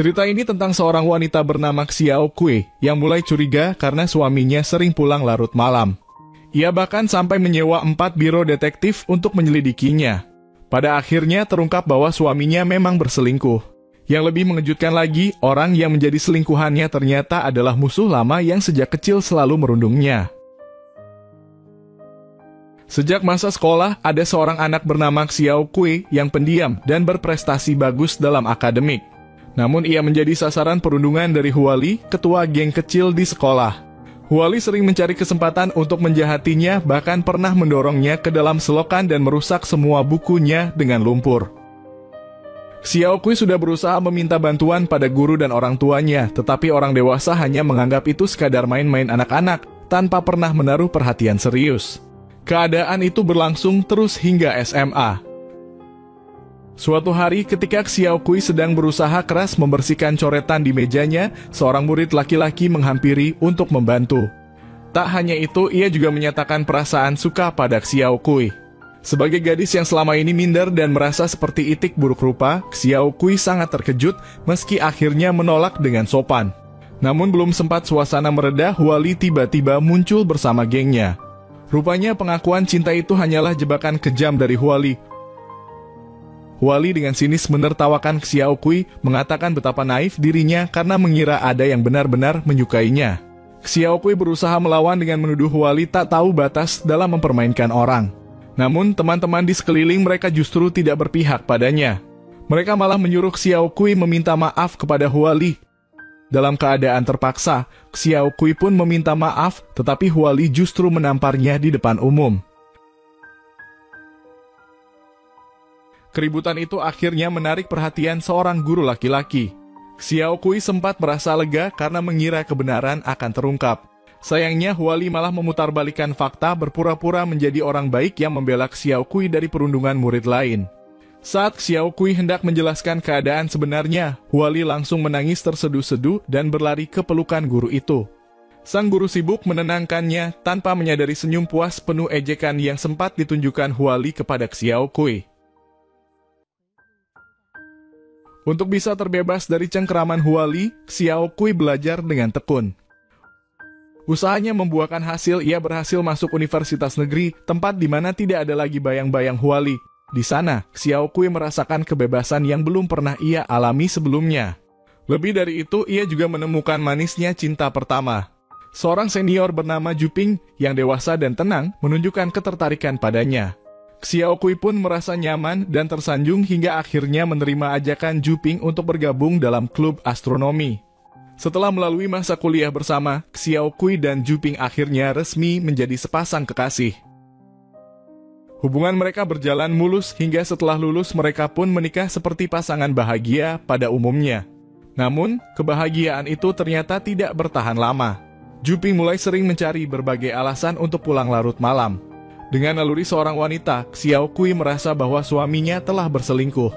Cerita ini tentang seorang wanita bernama Xiao Kui yang mulai curiga karena suaminya sering pulang larut malam. Ia bahkan sampai menyewa 4 biro detektif untuk menyelidikinya. Pada akhirnya terungkap bahwa suaminya memang berselingkuh. Yang lebih mengejutkan lagi, orang yang menjadi selingkuhannya ternyata adalah musuh lama yang sejak kecil selalu merundungnya. Sejak masa sekolah, ada seorang anak bernama Xiao Kui yang pendiam dan berprestasi bagus dalam akademik. Namun ia menjadi sasaran perundungan dari Huali, ketua geng kecil di sekolah. Huali sering mencari kesempatan untuk menjahatinya, bahkan pernah mendorongnya ke dalam selokan dan merusak semua bukunya dengan lumpur. Xiao Kui sudah berusaha meminta bantuan pada guru dan orang tuanya, tetapi orang dewasa hanya menganggap itu sekadar main-main anak-anak, tanpa pernah menaruh perhatian serius. Keadaan itu berlangsung terus hingga SMA. Suatu hari ketika Xiao Kui sedang berusaha keras membersihkan coretan di mejanya, seorang murid laki-laki menghampiri untuk membantu. Tak hanya itu, ia juga menyatakan perasaan suka pada Xiao Kui. Sebagai gadis yang selama ini minder dan merasa seperti itik buruk rupa, Xiao Kui sangat terkejut meski akhirnya menolak dengan sopan. Namun belum sempat suasana mereda, Huali tiba-tiba muncul bersama gengnya. Rupanya pengakuan cinta itu hanyalah jebakan kejam dari Huali. Huali dengan sinis menertawakan Xiao Kui, mengatakan betapa naif dirinya karena mengira ada yang benar-benar menyukainya. Xiao Kui berusaha melawan dengan menuduh Huali tak tahu batas dalam mempermainkan orang. Namun teman-teman di sekeliling mereka justru tidak berpihak padanya. Mereka malah menyuruh Xiao Kui meminta maaf kepada Huali. Dalam keadaan terpaksa, Xiao Kui pun meminta maaf, tetapi Huali justru menamparnya di depan umum. Keributan itu akhirnya menarik perhatian seorang guru laki-laki. Xiao Kui sempat merasa lega karena mengira kebenaran akan terungkap. Sayangnya Huali malah memutarbalikkan fakta, berpura-pura menjadi orang baik yang membela Xiao Kui dari perundungan murid lain. Saat Xiao Kui hendak menjelaskan keadaan sebenarnya, Huali langsung menangis terseduh-seduh dan berlari ke pelukan guru itu. Sang guru sibuk menenangkannya tanpa menyadari senyum puas penuh ejekan yang sempat ditunjukkan Huali kepada Xiao Kui. Untuk bisa terbebas dari cengkeraman Huali, Xiao Kui belajar dengan tekun. Usahanya membuahkan hasil, ia berhasil masuk universitas negeri, tempat di mana tidak ada lagi bayang-bayang Huali. Di sana, Xiao Kui merasakan kebebasan yang belum pernah ia alami sebelumnya. Lebih dari itu, ia juga menemukan manisnya cinta pertama. Seorang senior bernama Juping yang dewasa dan tenang menunjukkan ketertarikan padanya. Xiao Kui pun merasa nyaman dan tersanjung hingga akhirnya menerima ajakan Juping untuk bergabung dalam klub astronomi. Setelah melalui masa kuliah bersama, Xiao Kui dan Juping akhirnya resmi menjadi sepasang kekasih. Hubungan mereka berjalan mulus hingga setelah lulus mereka pun menikah seperti pasangan bahagia pada umumnya. Namun, kebahagiaan itu ternyata tidak bertahan lama. Juping mulai sering mencari berbagai alasan untuk pulang larut malam. Dengan naluri seorang wanita, Xiao Kui merasa bahwa suaminya telah berselingkuh.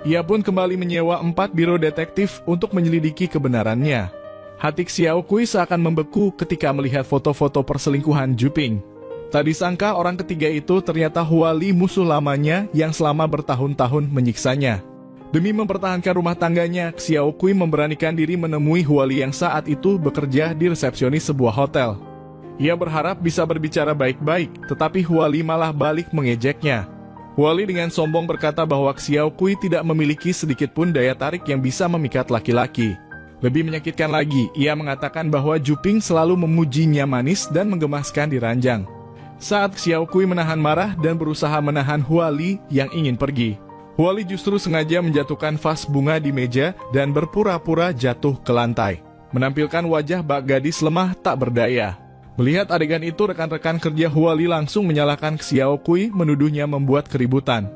Ia pun kembali menyewa 4 biro detektif untuk menyelidiki kebenarannya. Hati Xiao Kui seakan membeku ketika melihat foto-foto perselingkuhan Juping. Tak disangka orang ketiga itu ternyata Huali, musuh lamanya yang selama bertahun-tahun menyiksanya. Demi mempertahankan rumah tangganya, Xiao Kui memberanikan diri menemui Huali yang saat itu bekerja di resepsionis sebuah hotel. Ia berharap bisa berbicara baik-baik, tetapi Huali malah balik mengejeknya. Huali dengan sombong berkata bahwa Xiao Kui tidak memiliki sedikit pun daya tarik yang bisa memikat laki-laki. Lebih menyakitkan lagi, ia mengatakan bahwa Juping selalu memujinya manis dan menggemaskan di ranjang. Saat Xiao Kui menahan marah dan berusaha menahan Huali yang ingin pergi, Huali justru sengaja menjatuhkan vas bunga di meja dan berpura-pura jatuh ke lantai, menampilkan wajah bak gadis lemah tak berdaya. Melihat adegan itu, rekan-rekan kerja Huali langsung menyalahkan Xiao Kui, menuduhnya membuat keributan.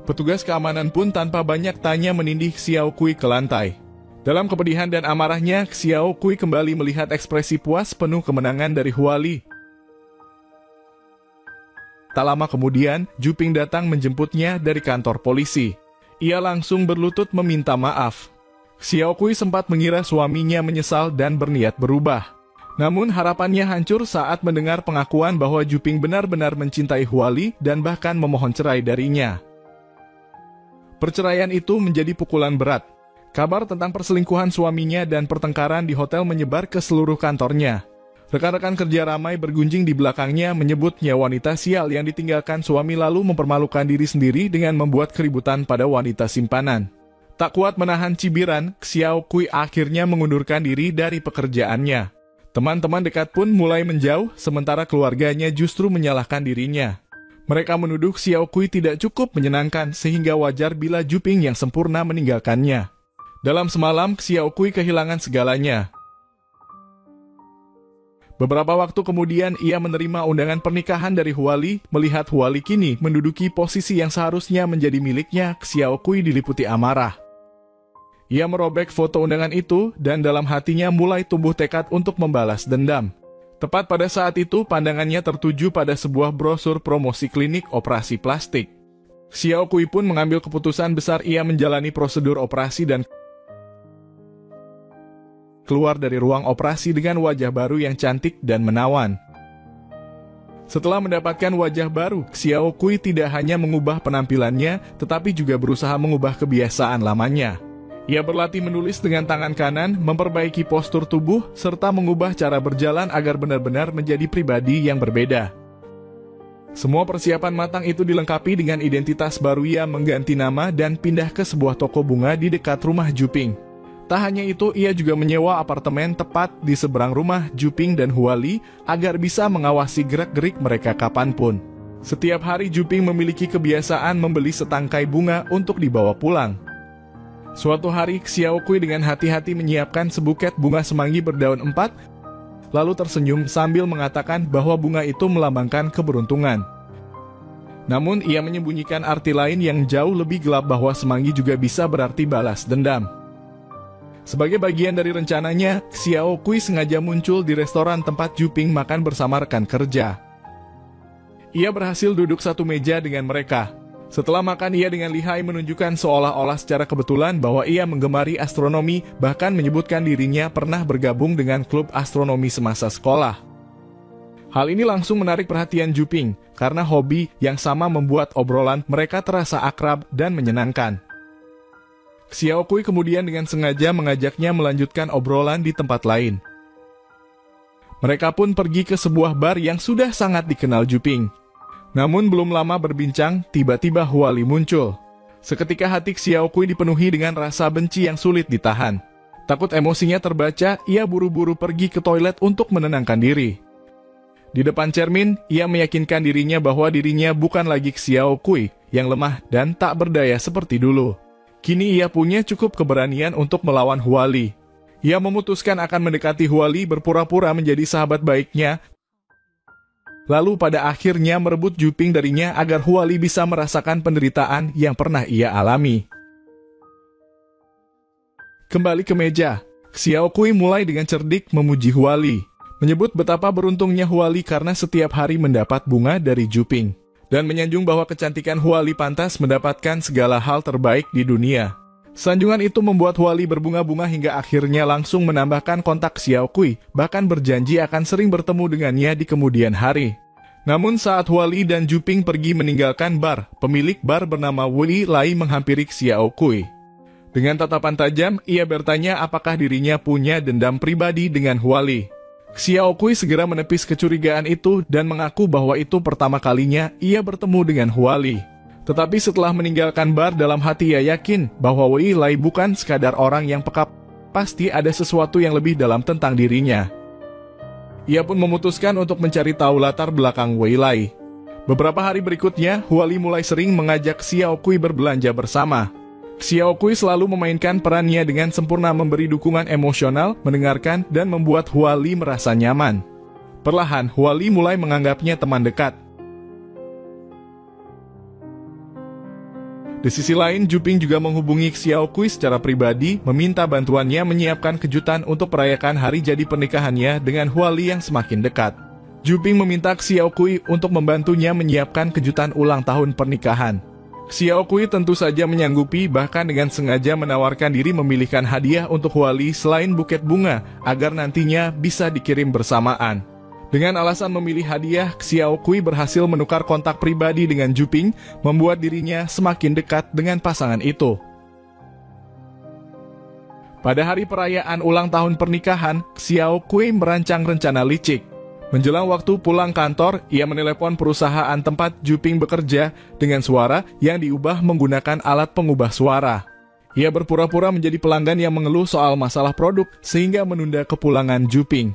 Petugas keamanan pun tanpa banyak tanya menindih Xiao Kui ke lantai. Dalam kepedihan dan amarahnya, Xiao Kui kembali melihat ekspresi puas penuh kemenangan dari Huali. Tak lama kemudian, Juping datang menjemputnya dari kantor polisi. Ia langsung berlutut meminta maaf. Xiao Kui sempat mengira suaminya menyesal dan berniat berubah. Namun harapannya hancur saat mendengar pengakuan bahwa Juping benar-benar mencintai Huali dan bahkan memohon cerai darinya. Perceraian itu menjadi pukulan berat. Kabar tentang perselingkuhan suaminya dan pertengkaran di hotel menyebar ke seluruh kantornya. Rekan-rekan kerja ramai bergunjing di belakangnya menyebutnya wanita sial yang ditinggalkan suami lalu mempermalukan diri sendiri dengan membuat keributan pada wanita simpanan. Tak kuat menahan cibiran, Xiao Kui akhirnya mengundurkan diri dari pekerjaannya. Teman-teman dekat pun mulai menjauh, sementara keluarganya justru menyalahkan dirinya. Mereka menuduh Xiao Kui tidak cukup menyenangkan sehingga wajar bila Juping yang sempurna meninggalkannya. Dalam semalam, Xiao Kui kehilangan segalanya. Beberapa waktu kemudian, ia menerima undangan pernikahan dari Huali. Melihat Huali kini menduduki posisi yang seharusnya menjadi miliknya, Xiao Kui diliputi amarah. Ia merobek foto undangan itu dan dalam hatinya mulai tumbuh tekad untuk membalas dendam. Tepat pada saat itu, pandangannya tertuju pada sebuah brosur promosi klinik operasi plastik. Xiao Kui pun mengambil keputusan besar, ia menjalani prosedur operasi dan keluar dari ruang operasi dengan wajah baru yang cantik dan menawan. Setelah mendapatkan wajah baru, Xiao Kui tidak hanya mengubah penampilannya, tetapi juga berusaha mengubah kebiasaan lamanya. Ia berlatih menulis dengan tangan kanan, memperbaiki postur tubuh, serta mengubah cara berjalan agar benar-benar menjadi pribadi yang berbeda. Semua persiapan matang itu dilengkapi dengan identitas baru. Ia mengganti nama dan pindah ke sebuah toko bunga di dekat rumah Juping. Tak hanya itu, ia juga menyewa apartemen tepat di seberang rumah Juping dan Huali agar bisa mengawasi gerak-gerik mereka kapanpun. Setiap hari Juping memiliki kebiasaan membeli setangkai bunga untuk dibawa pulang. Suatu hari, Xiao Kui dengan hati-hati menyiapkan sebuket bunga semanggi berdaun 4, lalu tersenyum sambil mengatakan bahwa bunga itu melambangkan keberuntungan. Namun, ia menyembunyikan arti lain yang jauh lebih gelap, bahwa semanggi juga bisa berarti balas dendam. Sebagai bagian dari rencananya, Xiao Kui sengaja muncul di restoran tempat Juping makan bersama rekan kerja. Ia berhasil duduk satu meja dengan mereka. Setelah makan, ia dengan lihai menunjukkan seolah-olah secara kebetulan bahwa ia menggemari astronomi, bahkan menyebutkan dirinya pernah bergabung dengan klub astronomi semasa sekolah. Hal ini langsung menarik perhatian Juping, karena hobi yang sama membuat obrolan mereka terasa akrab dan menyenangkan. Xiao Kui kemudian dengan sengaja mengajaknya melanjutkan obrolan di tempat lain. Mereka pun pergi ke sebuah bar yang sudah sangat dikenal Juping. Namun belum lama berbincang, tiba-tiba Huali muncul. Seketika hati Xiao Kui dipenuhi dengan rasa benci yang sulit ditahan. Takut emosinya terbaca, ia buru-buru pergi ke toilet untuk menenangkan diri. Di depan cermin, ia meyakinkan dirinya bahwa dirinya bukan lagi Xiao Kui yang lemah dan tak berdaya seperti dulu. Kini ia punya cukup keberanian untuk melawan Huali. Ia memutuskan akan mendekati Huali, berpura-pura menjadi sahabat baiknya, lalu pada akhirnya merebut Juping darinya agar Huali bisa merasakan penderitaan yang pernah ia alami. Kembali ke meja, Xiao Kui mulai dengan cerdik memuji Huali, menyebut betapa beruntungnya Huali karena setiap hari mendapat bunga dari Juping, dan menyanjung bahwa kecantikan Huali pantas mendapatkan segala hal terbaik di dunia. Sanjungan itu membuat Huali berbunga-bunga hingga akhirnya langsung menambahkan kontak Xiao Kui, bahkan berjanji akan sering bertemu dengannya di kemudian hari. Namun saat Huali dan Juping pergi meninggalkan bar, pemilik bar bernama Wei Lai menghampiri Xiao Kui. Dengan tatapan tajam, ia bertanya apakah dirinya punya dendam pribadi dengan Huali. Xiao Kui segera menepis kecurigaan itu dan mengaku bahwa itu pertama kalinya ia bertemu dengan Huali. Tetapi setelah meninggalkan bar, dalam hati ia yakin bahwa Wei Lai bukan sekadar orang yang peka, pasti ada sesuatu yang lebih dalam tentang dirinya. Ia pun memutuskan untuk mencari tahu latar belakang Wei Lai. Beberapa hari berikutnya, Huali mulai sering mengajak Xiao Kui berbelanja bersama. Xiao Kui selalu memainkan perannya dengan sempurna, memberi dukungan emosional, mendengarkan, dan membuat Huali merasa nyaman. Perlahan, Huali mulai menganggapnya teman dekat. Di sisi lain, Juping juga menghubungi Xiao Kui secara pribadi, meminta bantuannya menyiapkan kejutan untuk merayakan hari jadi pernikahannya dengan Huali yang semakin dekat. Juping meminta Xiao Kui untuk membantunya menyiapkan kejutan ulang tahun pernikahan. Xiao Kui tentu saja menyanggupi, bahkan dengan sengaja menawarkan diri memilihkan hadiah untuk Huali selain buket bunga, agar nantinya bisa dikirim bersamaan. Dengan alasan memilih hadiah, Xiao Kui berhasil menukar kontak pribadi dengan Juping, membuat dirinya semakin dekat dengan pasangan itu. Pada hari perayaan ulang tahun pernikahan, Xiao Kui merancang rencana licik. Menjelang waktu pulang kantor, ia menelepon perusahaan tempat Juping bekerja dengan suara yang diubah menggunakan alat pengubah suara. Ia berpura-pura menjadi pelanggan yang mengeluh soal masalah produk sehingga menunda kepulangan Juping.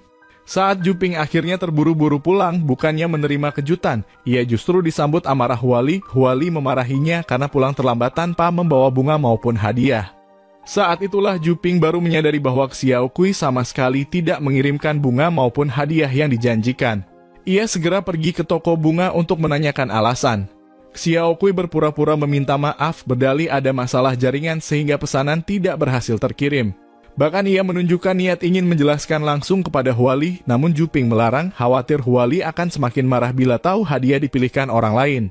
Saat Juping akhirnya terburu-buru pulang, bukannya menerima kejutan, ia justru disambut amarah Huali. Huali memarahinya karena pulang terlambat tanpa membawa bunga maupun hadiah. Saat itulah Juping baru menyadari bahwa Xiao Kui sama sekali tidak mengirimkan bunga maupun hadiah yang dijanjikan. Ia segera pergi ke toko bunga untuk menanyakan alasan. Xiao Kui berpura-pura meminta maaf, berdalih ada masalah jaringan sehingga pesanan tidak berhasil terkirim. Bahkan ia menunjukkan niat ingin menjelaskan langsung kepada Huali, namun Juping melarang, khawatir Huali akan semakin marah bila tahu hadiah dipilihkan orang lain.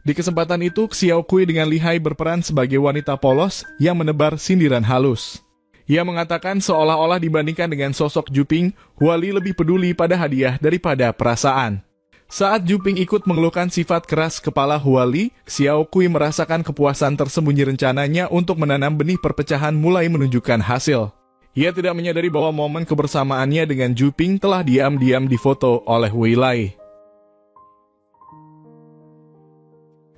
Di kesempatan itu, Xiao Kui dengan lihai berperan sebagai wanita polos yang menebar sindiran halus. Ia mengatakan seolah-olah dibandingkan dengan sosok Juping, Huali lebih peduli pada hadiah daripada perasaan. Saat Juping ikut mengeluhkan sifat keras kepala Huali, Xiao Kui merasakan kepuasan tersembunyi rencananya untuk menanam benih perpecahan mulai menunjukkan hasil. Ia tidak menyadari bahwa momen kebersamaannya dengan Juping telah diam-diam difoto oleh Wei Lai.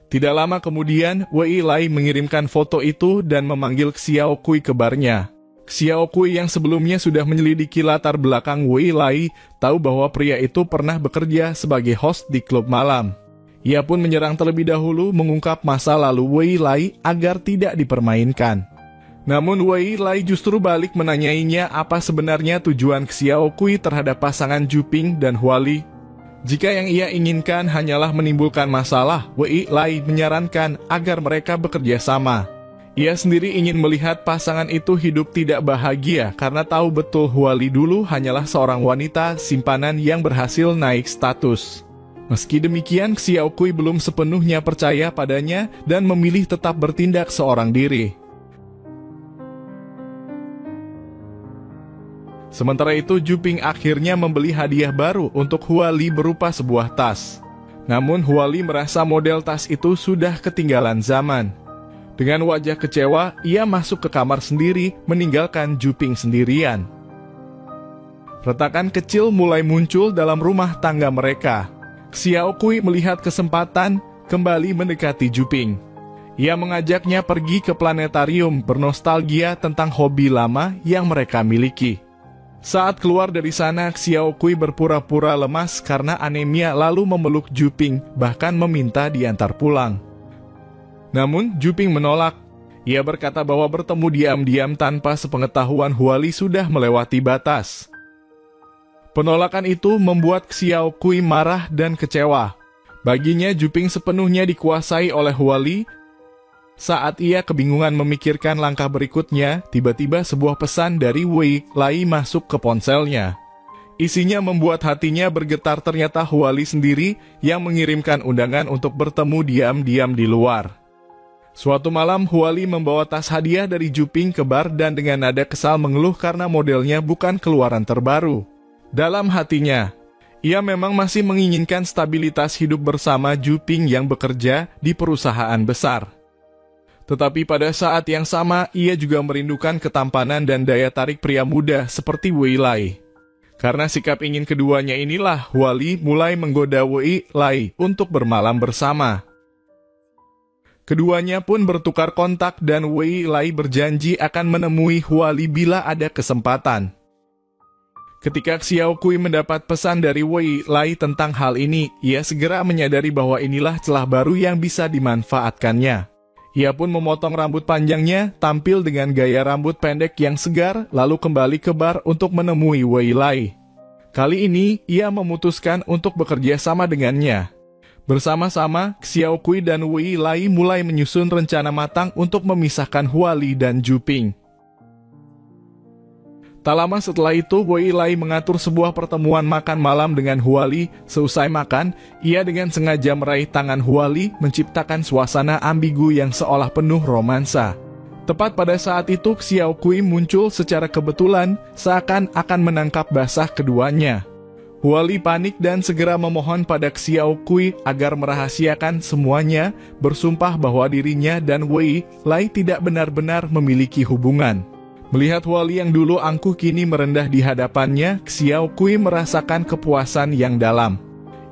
Tidak lama kemudian, Wei Lai mengirimkan foto itu dan memanggil Xiao Kui ke barnya. Xiao Kui yang sebelumnya sudah menyelidiki latar belakang Wei Lai tahu bahwa pria itu pernah bekerja sebagai host di klub malam. Ia pun menyerang terlebih dahulu mengungkap masa lalu Wei Lai agar tidak dipermainkan. Namun Wei Lai justru balik menanyainya apa sebenarnya tujuan Xiao Kui terhadap pasangan Juping dan Huali. Jika yang ia inginkan hanyalah menimbulkan masalah, Wei Lai menyarankan agar mereka bekerja sama. Ia sendiri ingin melihat pasangan itu hidup tidak bahagia karena tahu betul Huali dulu hanyalah seorang wanita simpanan yang berhasil naik status. Meski demikian, Xiao Kui belum sepenuhnya percaya padanya dan memilih tetap bertindak seorang diri. Sementara itu, Juping akhirnya membeli hadiah baru untuk Huali berupa sebuah tas. Namun Huali merasa model tas itu sudah ketinggalan zaman. Dengan wajah kecewa, ia masuk ke kamar sendiri, meninggalkan Juping sendirian. Retakan kecil mulai muncul dalam rumah tangga mereka. Xiao Kui melihat kesempatan, kembali mendekati Juping. Ia mengajaknya pergi ke planetarium, bernostalgia tentang hobi lama yang mereka miliki. Saat keluar dari sana, Xiao Kui berpura-pura lemas karena anemia lalu memeluk Juping, bahkan meminta diantar pulang. Namun, Juping menolak. Ia berkata bahwa bertemu diam-diam tanpa sepengetahuan Huali sudah melewati batas. Penolakan itu membuat Xiao Kui marah dan kecewa. Baginya, Juping sepenuhnya dikuasai oleh Huali. Saat ia kebingungan memikirkan langkah berikutnya, tiba-tiba sebuah pesan dari Wei Lai masuk ke ponselnya. Isinya membuat hatinya bergetar, ternyata Huali sendiri yang mengirimkan undangan untuk bertemu diam-diam di luar. Suatu malam, Huali membawa tas hadiah dari Juping ke bar dan dengan nada kesal mengeluh karena modelnya bukan keluaran terbaru. Dalam hatinya, ia memang masih menginginkan stabilitas hidup bersama Juping yang bekerja di perusahaan besar. Tetapi pada saat yang sama, ia juga merindukan ketampanan dan daya tarik pria muda seperti Wei Lai. Karena sikap ingin keduanya inilah, Huali mulai menggoda Wei Lai untuk bermalam bersama. Keduanya pun bertukar kontak dan Wei Lai berjanji akan menemui Huali bila ada kesempatan. Ketika Xiao Kui mendapat pesan dari Wei Lai tentang hal ini, ia segera menyadari bahwa inilah celah baru yang bisa dimanfaatkannya. Ia pun memotong rambut panjangnya, tampil dengan gaya rambut pendek yang segar, lalu kembali ke bar untuk menemui Wei Lai. Kali ini, ia memutuskan untuk bekerja sama dengannya. Bersama-sama, Xiao Kui dan Wei Lai mulai menyusun rencana matang untuk memisahkan Huali dan Juping. Tak lama setelah itu, Wei Lai mengatur sebuah pertemuan makan malam dengan Huali. Seusai makan, ia dengan sengaja meraih tangan Huali, menciptakan suasana ambigu yang seolah penuh romansa. Tepat pada saat itu, Xiao Kui muncul secara kebetulan, seakan akan menangkap basah keduanya. Huali panik dan segera memohon pada Xiao Kui agar merahasiakan semuanya, bersumpah bahwa dirinya dan Wei Lai tidak benar-benar memiliki hubungan. Melihat Huali yang dulu angkuh kini merendah di hadapannya, Xiao Kui merasakan kepuasan yang dalam.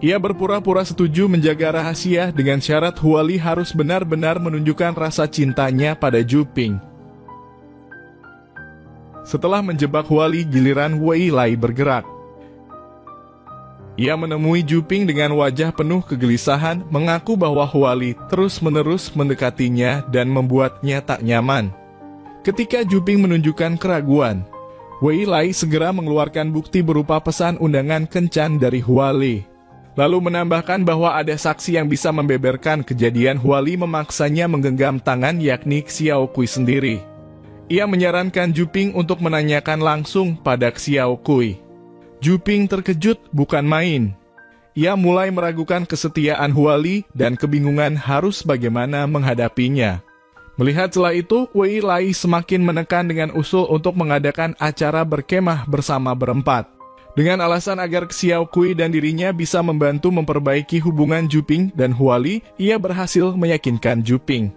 Ia berpura-pura setuju menjaga rahasia dengan syarat Huali harus benar-benar menunjukkan rasa cintanya pada Juping. Setelah menjebak Huali, giliran Wei Lai bergerak. Ia menemui Juping dengan wajah penuh kegelisahan, mengaku bahwa Huali terus-menerus mendekatinya dan membuatnya tak nyaman. Ketika Juping menunjukkan keraguan, Wei Lai segera mengeluarkan bukti berupa pesan undangan kencan dari Huali. Lalu menambahkan bahwa ada saksi yang bisa membeberkan kejadian Huali memaksanya menggenggam tangan yakni Xiao Kui sendiri. Ia menyarankan Juping untuk menanyakan langsung pada Xiao Kui. Juping terkejut bukan main. Ia mulai meragukan kesetiaan Huali dan kebingungan harus bagaimana menghadapinya. Melihat celah itu, Wei Lai semakin menekan dengan usul untuk mengadakan acara berkemah bersama berempat. Dengan alasan agar Xiao Kui dan dirinya bisa membantu memperbaiki hubungan Juping dan Huali, ia berhasil meyakinkan Juping.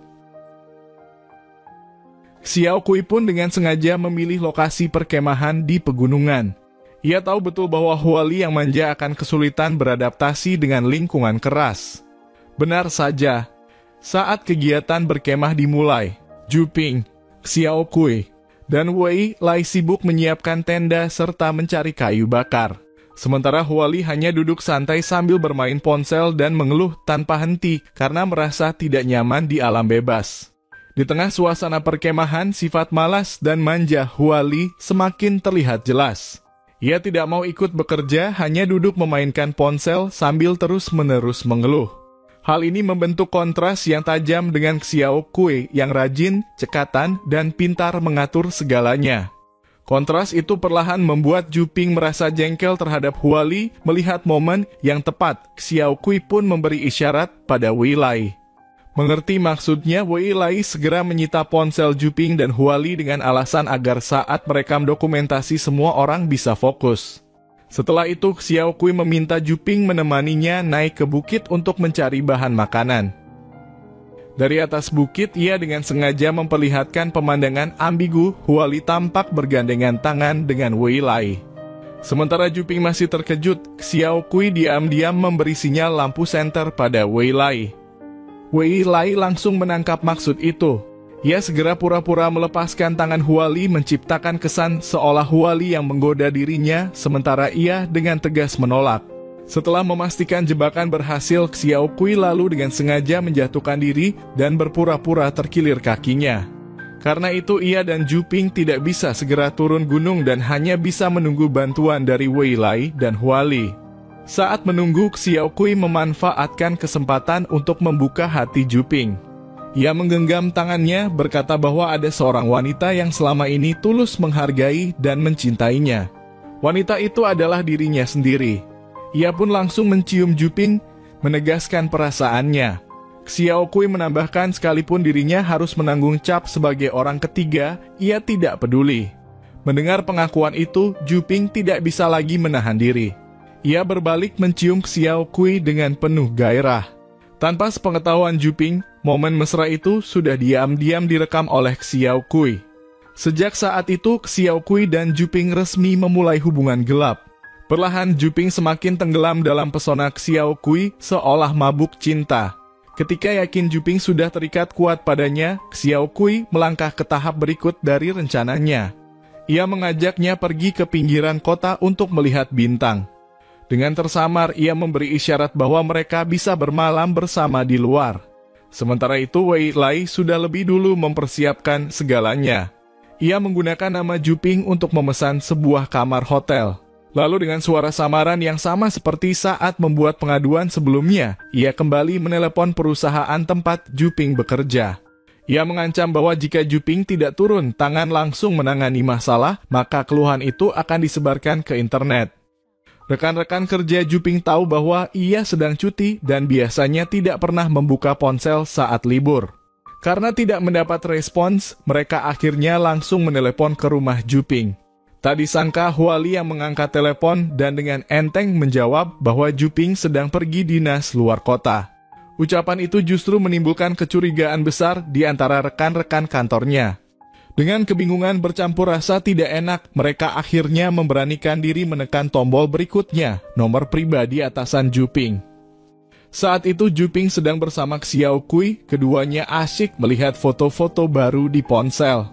Xiao Kui pun dengan sengaja memilih lokasi perkemahan di pegunungan. Ia tahu betul bahwa Huali yang manja akan kesulitan beradaptasi dengan lingkungan keras. Benar saja. Saat kegiatan berkemah dimulai, Juping, Xiao Kui, dan Wei Lai sibuk menyiapkan tenda serta mencari kayu bakar. Sementara Huali hanya duduk santai sambil bermain ponsel dan mengeluh tanpa henti karena merasa tidak nyaman di alam bebas. Di tengah suasana perkemahan, sifat malas dan manja Huali semakin terlihat jelas. Ia tidak mau ikut bekerja, hanya duduk memainkan ponsel sambil terus-menerus mengeluh. Hal ini membentuk kontras yang tajam dengan Xiao Kui yang rajin, cekatan, dan pintar mengatur segalanya. Kontras itu perlahan membuat Juping merasa jengkel terhadap Huali. Melihat momen yang tepat, Xiao Kui pun memberi isyarat pada Wei Lai. Mengerti maksudnya, Wei Lai segera menyita ponsel Juping dan Huali dengan alasan agar saat merekam dokumentasi semua orang bisa fokus. Setelah itu, Xiao Kui meminta Juping menemaninya naik ke bukit untuk mencari bahan makanan. Dari atas bukit, ia dengan sengaja memperlihatkan pemandangan ambigu. Huali tampak bergandengan tangan dengan Wei Lai. Sementara Juping masih terkejut, Xiao Kui diam-diam memberi sinyal lampu senter pada Wei Lai. Wei Lai langsung menangkap maksud itu. Ia segera pura-pura melepaskan tangan Huali, menciptakan kesan seolah Huali yang menggoda dirinya, sementara ia dengan tegas menolak. Setelah memastikan jebakan berhasil, Xiao Kui lalu dengan sengaja menjatuhkan diri dan berpura-pura terkilir kakinya. Karena itu ia dan Juping tidak bisa segera turun gunung dan hanya bisa menunggu bantuan dari Wei Lai dan Huali. Saat menunggu, Xiao Kui memanfaatkan kesempatan untuk membuka hati Juping. Ia menggenggam tangannya, berkata bahwa ada seorang wanita yang selama ini tulus menghargai dan mencintainya. Wanita itu adalah dirinya sendiri. Ia pun langsung mencium Juping, menegaskan perasaannya. Xiao Kui menambahkan sekalipun dirinya harus menanggung cap sebagai orang ketiga, ia tidak peduli. Mendengar pengakuan itu, Juping tidak bisa lagi menahan diri. Ia berbalik mencium Xiao Kui dengan penuh gairah. Tanpa sepengetahuan Juping, momen mesra itu sudah diam-diam direkam oleh Xiao Kui. Sejak saat itu, Xiao Kui dan Juping resmi memulai hubungan gelap. Perlahan Juping semakin tenggelam dalam pesona Xiao Kui seolah mabuk cinta. Ketika yakin Juping sudah terikat kuat padanya, Xiao Kui melangkah ke tahap berikut dari rencananya. Ia mengajaknya pergi ke pinggiran kota untuk melihat bintang. Dengan tersamar, ia memberi isyarat bahwa mereka bisa bermalam bersama di luar. Sementara itu, Wei Lai sudah lebih dulu mempersiapkan segalanya. Ia menggunakan nama Juping untuk memesan sebuah kamar hotel. Lalu dengan suara samaran yang sama seperti saat membuat pengaduan sebelumnya, ia kembali menelepon perusahaan tempat Juping bekerja. Ia mengancam bahwa jika Juping tidak turun tangan langsung menangani masalah, maka keluhan itu akan disebarkan ke internet. Rekan-rekan kerja Juping tahu bahwa ia sedang cuti dan biasanya tidak pernah membuka ponsel saat libur. Karena tidak mendapat respons, mereka akhirnya langsung menelepon ke rumah Juping. Tak disangka Huali yang mengangkat telepon dan dengan enteng menjawab bahwa Juping sedang pergi dinas luar kota. Ucapan itu justru menimbulkan kecurigaan besar di antara rekan-rekan kantornya. Dengan kebingungan bercampur rasa tidak enak, mereka akhirnya memberanikan diri menekan tombol berikutnya, nomor pribadi atasan Juping. Saat itu Juping sedang bersama Xiao Kui, keduanya asyik melihat foto-foto baru di ponsel.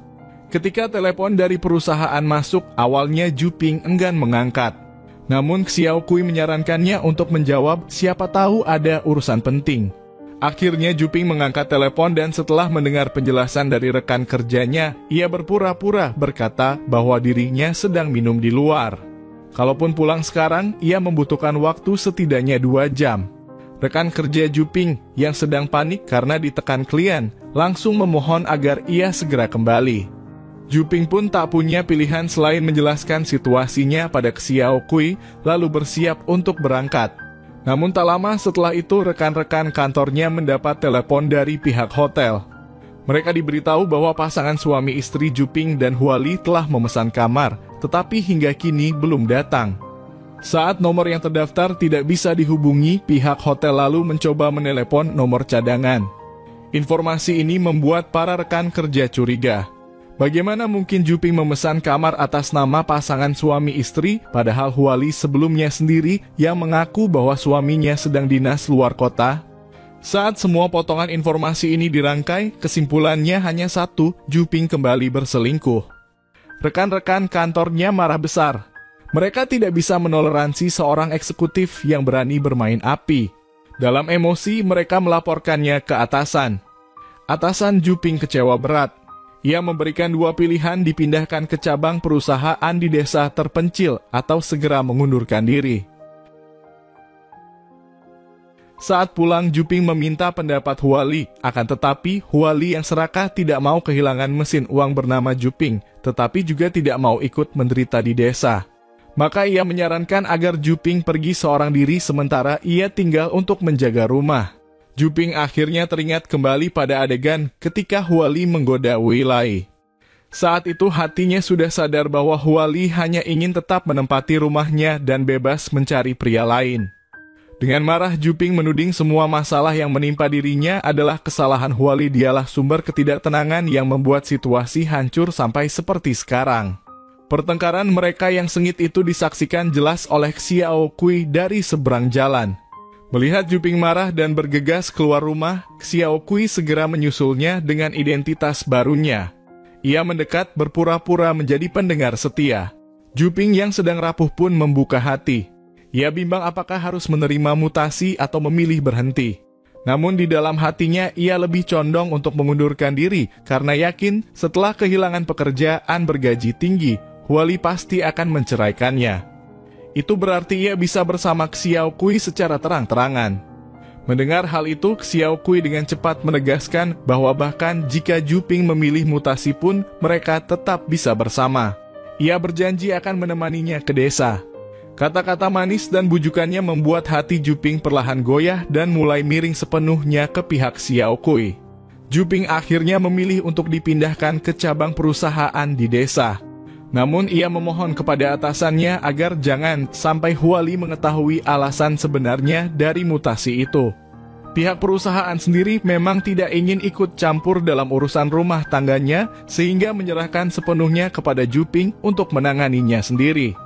Ketika telepon dari perusahaan masuk, awalnya Juping enggan mengangkat. Namun Xiao Kui menyarankannya untuk menjawab, siapa tahu ada urusan penting. Akhirnya Juping mengangkat telepon dan setelah mendengar penjelasan dari rekan kerjanya, ia berpura-pura berkata bahwa dirinya sedang minum di luar. Kalaupun pulang sekarang, ia membutuhkan waktu setidaknya 2 jam. Rekan kerja Juping yang sedang panik karena ditekan klien, langsung memohon agar ia segera kembali. Juping pun tak punya pilihan selain menjelaskan situasinya pada Xiao Kui, lalu bersiap untuk berangkat. Namun tak lama setelah itu rekan-rekan kantornya mendapat telepon dari pihak hotel. Mereka diberitahu bahwa pasangan suami istri Juping dan Huali telah memesan kamar, tetapi hingga kini belum datang. Saat nomor yang terdaftar tidak bisa dihubungi, pihak hotel lalu mencoba menelepon nomor cadangan. Informasi ini membuat para rekan kerja curiga. Bagaimana mungkin Juping memesan kamar atas nama pasangan suami istri, padahal Huali sebelumnya sendiri yang mengaku bahwa suaminya sedang dinas luar kota? Saat semua potongan informasi ini dirangkai, kesimpulannya hanya satu, Juping kembali berselingkuh. Rekan-rekan kantornya marah besar. Mereka tidak bisa menoleransi seorang eksekutif yang berani bermain api. Dalam emosi, mereka melaporkannya ke atasan. Atasan Juping kecewa berat. Ia memberikan 2 pilihan, dipindahkan ke cabang perusahaan di desa terpencil atau segera mengundurkan diri. Saat pulang, Juping meminta pendapat Huali, akan tetapi Huali yang serakah tidak mau kehilangan mesin uang bernama Juping, tetapi juga tidak mau ikut menderita di desa. Maka ia menyarankan agar Juping pergi seorang diri sementara ia tinggal untuk menjaga rumah. Juping akhirnya teringat kembali pada adegan ketika Huali menggoda Weilai. Saat itu hatinya sudah sadar bahwa Huali hanya ingin tetap menempati rumahnya dan bebas mencari pria lain. Dengan marah, Juping menuding semua masalah yang menimpa dirinya adalah kesalahan Huali, dialah sumber ketidaktenangan yang membuat situasi hancur sampai seperti sekarang. Pertengkaran mereka yang sengit itu disaksikan jelas oleh Xiao Kui dari seberang jalan. Melihat Juping marah dan bergegas keluar rumah, Xiao Kui segera menyusulnya dengan identitas barunya. Ia mendekat berpura-pura menjadi pendengar setia. Juping yang sedang rapuh pun membuka hati. Ia bimbang apakah harus menerima mutasi atau memilih berhenti. Namun di dalam hatinya ia lebih condong untuk mengundurkan diri karena yakin setelah kehilangan pekerjaan bergaji tinggi, Huali pasti akan menceraikannya. Itu berarti ia bisa bersama Xiao Kui secara terang-terangan. Mendengar hal itu, Xiao Kui dengan cepat menegaskan bahwa bahkan jika Juping memilih mutasi pun, mereka tetap bisa bersama. Ia berjanji akan menemaninya ke desa. Kata-kata manis dan bujukannya membuat hati Juping perlahan goyah dan mulai miring sepenuhnya ke pihak Xiao Kui. Juping akhirnya memilih untuk dipindahkan ke cabang perusahaan di desa. Namun ia memohon kepada atasannya agar jangan sampai Huali mengetahui alasan sebenarnya dari mutasi itu. Pihak perusahaan sendiri memang tidak ingin ikut campur dalam urusan rumah tangganya sehingga menyerahkan sepenuhnya kepada Juping untuk menanganinya sendiri.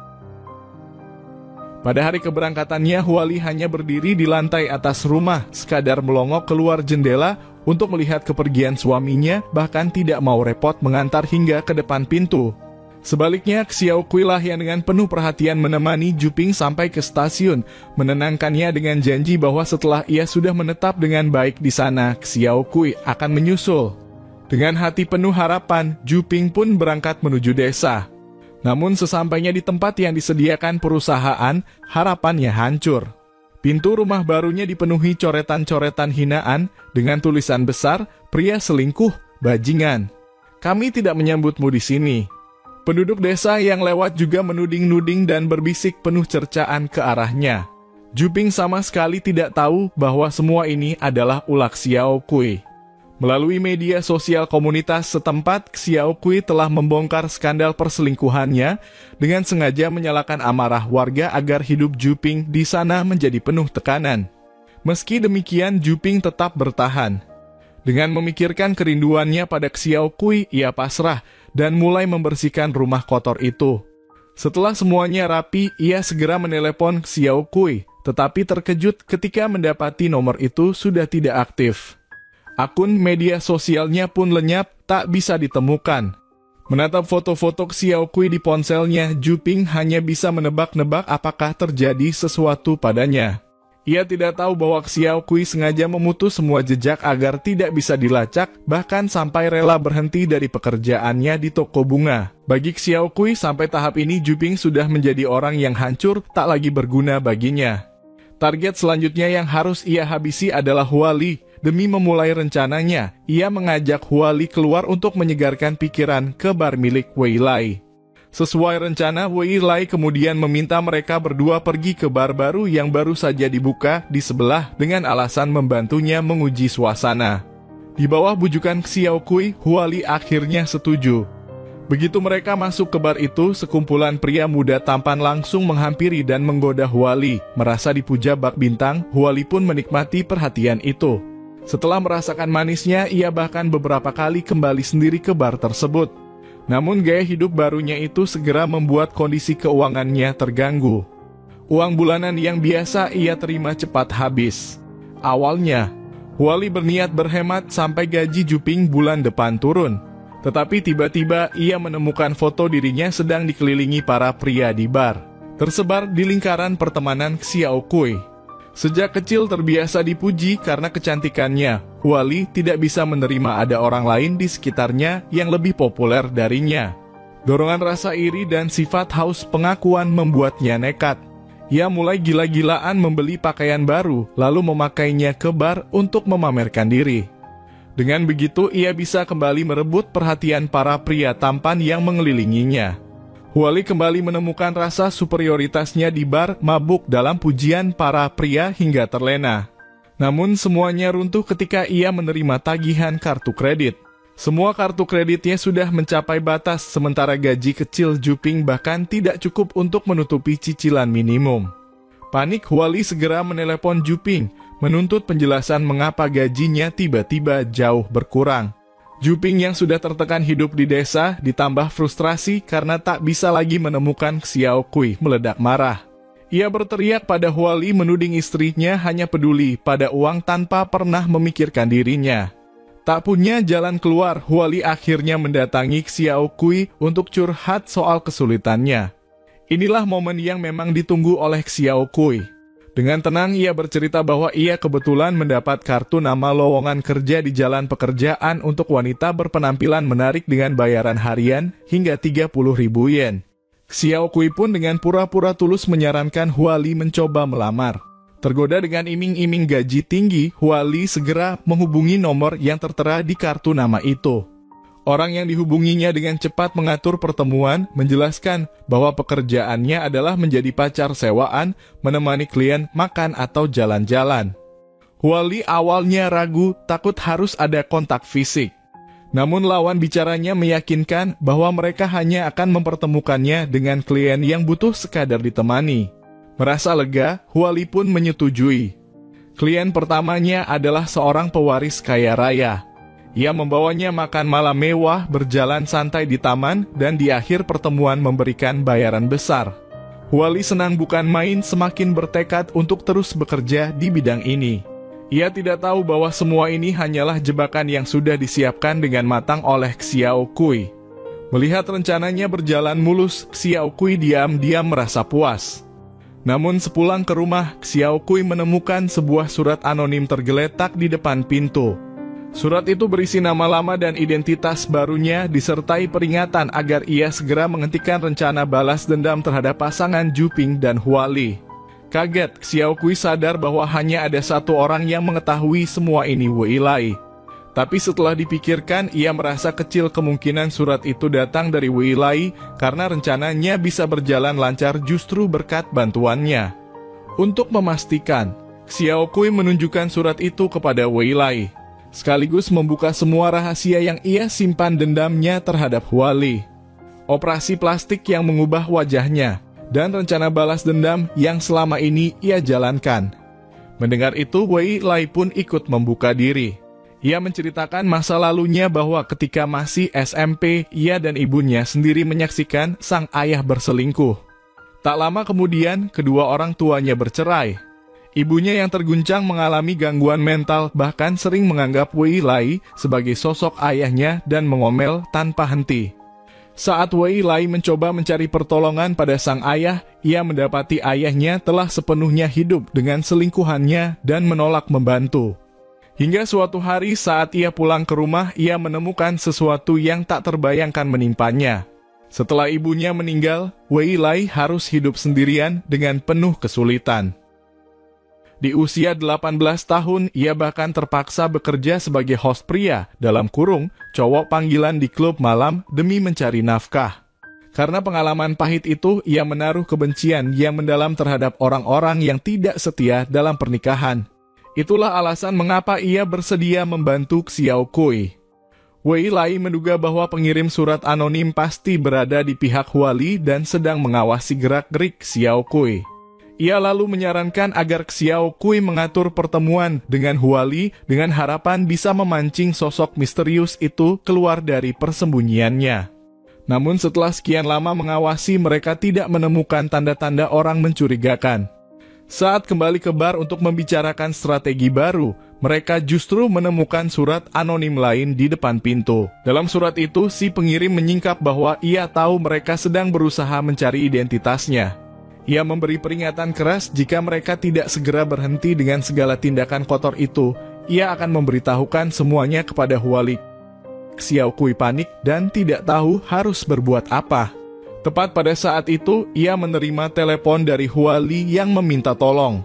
Pada hari keberangkatannya, Huali hanya berdiri di lantai atas rumah, sekadar melongok keluar jendela untuk melihat kepergian suaminya, bahkan tidak mau repot mengantar hingga ke depan pintu. Sebaliknya, Xiao Kui lah yang dengan penuh perhatian menemani Juping sampai ke stasiun, menenangkannya dengan janji bahwa setelah ia sudah menetap dengan baik di sana, Xiao Kui akan menyusul. Dengan hati penuh harapan, Juping pun berangkat menuju desa. Namun sesampainya di tempat yang disediakan perusahaan, harapannya hancur. Pintu rumah barunya dipenuhi coretan-coretan hinaan dengan tulisan besar, "Pria selingkuh, bajingan. Kami tidak menyambutmu di sini." Penduduk desa yang lewat juga menuding-nuding dan berbisik penuh cercaan ke arahnya. Juping sama sekali tidak tahu bahwa semua ini adalah ulah Xiao Kui. Melalui media sosial komunitas setempat, Xiao Kui telah membongkar skandal perselingkuhannya dengan sengaja menyalakan amarah warga agar hidup Juping di sana menjadi penuh tekanan. Meski demikian, Juping tetap bertahan. Dengan memikirkan kerinduannya pada Xiao Kui, ia pasrah dan mulai membersihkan rumah kotor itu. Setelah semuanya rapi, ia segera menelepon Xiao Kui, tetapi terkejut ketika mendapati nomor itu sudah tidak aktif. Akun media sosialnya pun lenyap, tak bisa ditemukan. Menatap foto-foto Xiao Kui di ponselnya, Juping hanya bisa menebak-nebak apakah terjadi sesuatu padanya. Ia tidak tahu bahwa Xiao Kui sengaja memutus semua jejak agar tidak bisa dilacak, bahkan sampai rela berhenti dari pekerjaannya di toko bunga. Bagi Xiao Kui, sampai tahap ini Juping sudah menjadi orang yang hancur, tak lagi berguna baginya. Target selanjutnya yang harus ia habisi adalah Huali. Demi memulai rencananya, ia mengajak Huali keluar untuk menyegarkan pikiran ke bar milik Wei Lai. Sesuai rencana, Wei Lai kemudian meminta mereka berdua pergi ke bar baru yang baru saja dibuka di sebelah dengan alasan membantunya menguji suasana. Di bawah bujukan Xiao Kui, Huali akhirnya setuju. Begitu mereka masuk ke bar itu, sekumpulan pria muda tampan langsung menghampiri dan menggoda Huali. Merasa dipuja bak bintang, Huali pun menikmati perhatian itu. Setelah merasakan manisnya, ia bahkan beberapa kali kembali sendiri ke bar tersebut. Namun gaya hidup barunya itu segera membuat kondisi keuangannya terganggu. Uang bulanan yang biasa ia terima cepat habis. Awalnya, Huali berniat berhemat sampai gaji Juping bulan depan turun. Tetapi tiba-tiba ia menemukan foto dirinya sedang dikelilingi para pria di bar, tersebar di lingkaran pertemanan Xiao Kui. Sejak kecil terbiasa dipuji karena kecantikannya, Huali tidak bisa menerima ada orang lain di sekitarnya yang lebih populer darinya. Dorongan rasa iri dan sifat haus pengakuan membuatnya nekat. Ia mulai gila-gilaan membeli pakaian baru, lalu memakainya ke bar untuk memamerkan diri. Dengan begitu, ia bisa kembali merebut perhatian para pria tampan yang mengelilinginya. Huali kembali menemukan rasa superioritasnya di bar, mabuk dalam pujian para pria hingga terlena. Namun semuanya runtuh ketika ia menerima tagihan kartu kredit. Semua kartu kreditnya sudah mencapai batas, sementara gaji kecil Juping bahkan tidak cukup untuk menutupi cicilan minimum. Panik, Huali segera menelepon Juping, menuntut penjelasan mengapa gajinya tiba-tiba jauh berkurang. Juping yang sudah tertekan hidup di desa, ditambah frustrasi karena tak bisa lagi menemukan Xiao Kui, meledak marah. Ia berteriak pada Huali menuding istrinya hanya peduli pada uang tanpa pernah memikirkan dirinya. Tak punya jalan keluar, Huali akhirnya mendatangi Xiao Kui untuk curhat soal kesulitannya. Inilah momen yang memang ditunggu oleh Xiao Kui. Dengan tenang ia bercerita bahwa ia kebetulan mendapat kartu nama lowongan kerja di jalan pekerjaan untuk wanita berpenampilan menarik dengan bayaran harian hingga 30.000 yen. Xiao Kui pun dengan pura-pura tulus menyarankan Huali mencoba melamar. Tergoda dengan iming-iming gaji tinggi, Huali segera menghubungi nomor yang tertera di kartu nama itu. Orang yang dihubunginya dengan cepat mengatur pertemuan, menjelaskan bahwa pekerjaannya adalah menjadi pacar sewaan, menemani klien makan atau jalan-jalan. Huali awalnya ragu, takut harus ada kontak fisik. Namun lawan bicaranya meyakinkan bahwa mereka hanya akan mempertemukannya dengan klien yang butuh sekadar ditemani. Merasa lega, Huali pun menyetujui. Klien pertamanya adalah seorang pewaris kaya raya. Ia membawanya makan malam mewah, berjalan santai di taman, dan di akhir pertemuan memberikan bayaran besar. Huali senang bukan main, semakin bertekad untuk terus bekerja di bidang ini. Ia tidak tahu bahwa semua ini hanyalah jebakan yang sudah disiapkan dengan matang oleh Xiao Kui. Melihat rencananya berjalan mulus, Xiao Kui diam-diam merasa puas. Namun sepulang ke rumah, Xiao Kui menemukan sebuah surat anonim tergeletak di depan pintu. Surat itu berisi nama lama dan identitas barunya, disertai peringatan agar ia segera menghentikan rencana balas dendam terhadap pasangan Juping dan Huali. Kaget, Xiao Kui sadar bahwa hanya ada satu orang yang mengetahui semua ini, Wei Lai. Tapi setelah dipikirkan, ia merasa kecil kemungkinan surat itu datang dari Wei Lai karena rencananya bisa berjalan lancar justru berkat bantuannya. Untuk memastikan, Xiao Kui menunjukkan surat itu kepada Wei Lai, sekaligus membuka semua rahasia yang ia simpan dendamnya terhadap Huali. Operasi plastik yang mengubah wajahnya, dan rencana balas dendam yang selama ini ia jalankan. Mendengar itu, Wei Lai pun ikut membuka diri. Ia menceritakan masa lalunya bahwa ketika masih SMP, ia dan ibunya sendiri menyaksikan sang ayah berselingkuh. Tak lama kemudian, kedua orang tuanya bercerai. Ibunya yang terguncang mengalami gangguan mental, bahkan sering menganggap Wei Lai sebagai sosok ayahnya dan mengomel tanpa henti. Saat Wei Lai mencoba mencari pertolongan pada sang ayah, ia mendapati ayahnya telah sepenuhnya hidup dengan selingkuhannya dan menolak membantu. Hingga suatu hari saat ia pulang ke rumah, ia menemukan sesuatu yang tak terbayangkan menimpanya. Setelah ibunya meninggal, Wei Lai harus hidup sendirian dengan penuh kesulitan. Di usia 18 tahun, ia bahkan terpaksa bekerja sebagai host pria, dalam kurung, cowok panggilan di klub malam demi mencari nafkah. Karena pengalaman pahit itu, ia menaruh kebencian yang mendalam terhadap orang-orang yang tidak setia dalam pernikahan. Itulah alasan mengapa ia bersedia membantu Xiao Kui. Wei Lai menduga bahwa pengirim surat anonim pasti berada di pihak Huali dan sedang mengawasi gerak-gerik Xiao Kui. Ia lalu menyarankan agar Xiao Kui mengatur pertemuan dengan Huali dengan harapan bisa memancing sosok misterius itu keluar dari persembunyiannya. Namun setelah sekian lama mengawasi, mereka tidak menemukan tanda-tanda orang mencurigakan. Saat kembali ke bar untuk membicarakan strategi baru, mereka justru menemukan surat anonim lain di depan pintu. Dalam surat itu, si pengirim menyingkap bahwa ia tahu mereka sedang berusaha mencari identitasnya. Ia memberi peringatan keras jika mereka tidak segera berhenti dengan segala tindakan kotor itu, ia akan memberitahukan semuanya kepada Huali. Xiao Kui panik dan tidak tahu harus berbuat apa. Tepat pada saat itu, ia menerima telepon dari Huali yang meminta tolong.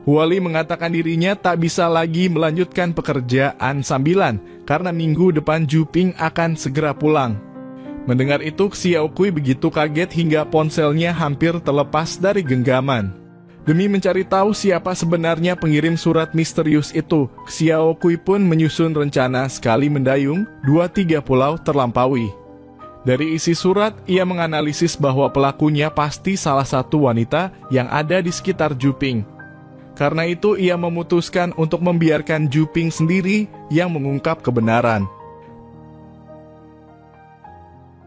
Huali mengatakan dirinya tak bisa lagi melanjutkan pekerjaan sambilan karena minggu depan Juping akan segera pulang. Mendengar itu, Xiao Kui begitu kaget hingga ponselnya hampir terlepas dari genggaman. Demi mencari tahu siapa sebenarnya pengirim surat misterius itu, Xiao Kui pun menyusun rencana sekali mendayung, 2-3 pulau terlampaui. Dari isi surat, ia menganalisis bahwa pelakunya pasti salah satu wanita yang ada di sekitar Juping. Karena itu, ia memutuskan untuk membiarkan Juping sendiri yang mengungkap kebenaran.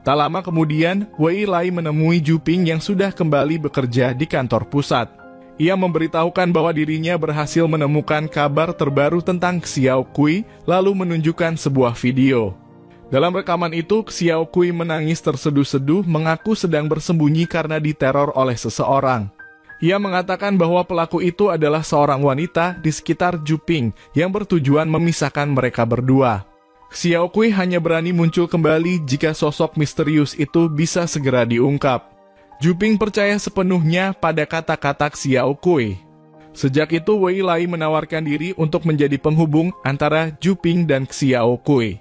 Tak lama kemudian, Wei Lai menemui Juping yang sudah kembali bekerja di kantor pusat. Ia memberitahukan bahwa dirinya berhasil menemukan kabar terbaru tentang Xiao Kui, lalu menunjukkan sebuah video. Dalam rekaman itu, Xiao Kui menangis terseduh-seduh mengaku sedang bersembunyi karena diteror oleh seseorang. Ia mengatakan bahwa pelaku itu adalah seorang wanita di sekitar Juping yang bertujuan memisahkan mereka berdua. Xiao Kui hanya berani muncul kembali jika sosok misterius itu bisa segera diungkap. Juping percaya sepenuhnya pada kata-kata Xiao Kui. Sejak itu, Wei Lai menawarkan diri untuk menjadi penghubung antara Juping dan Xiao Kui.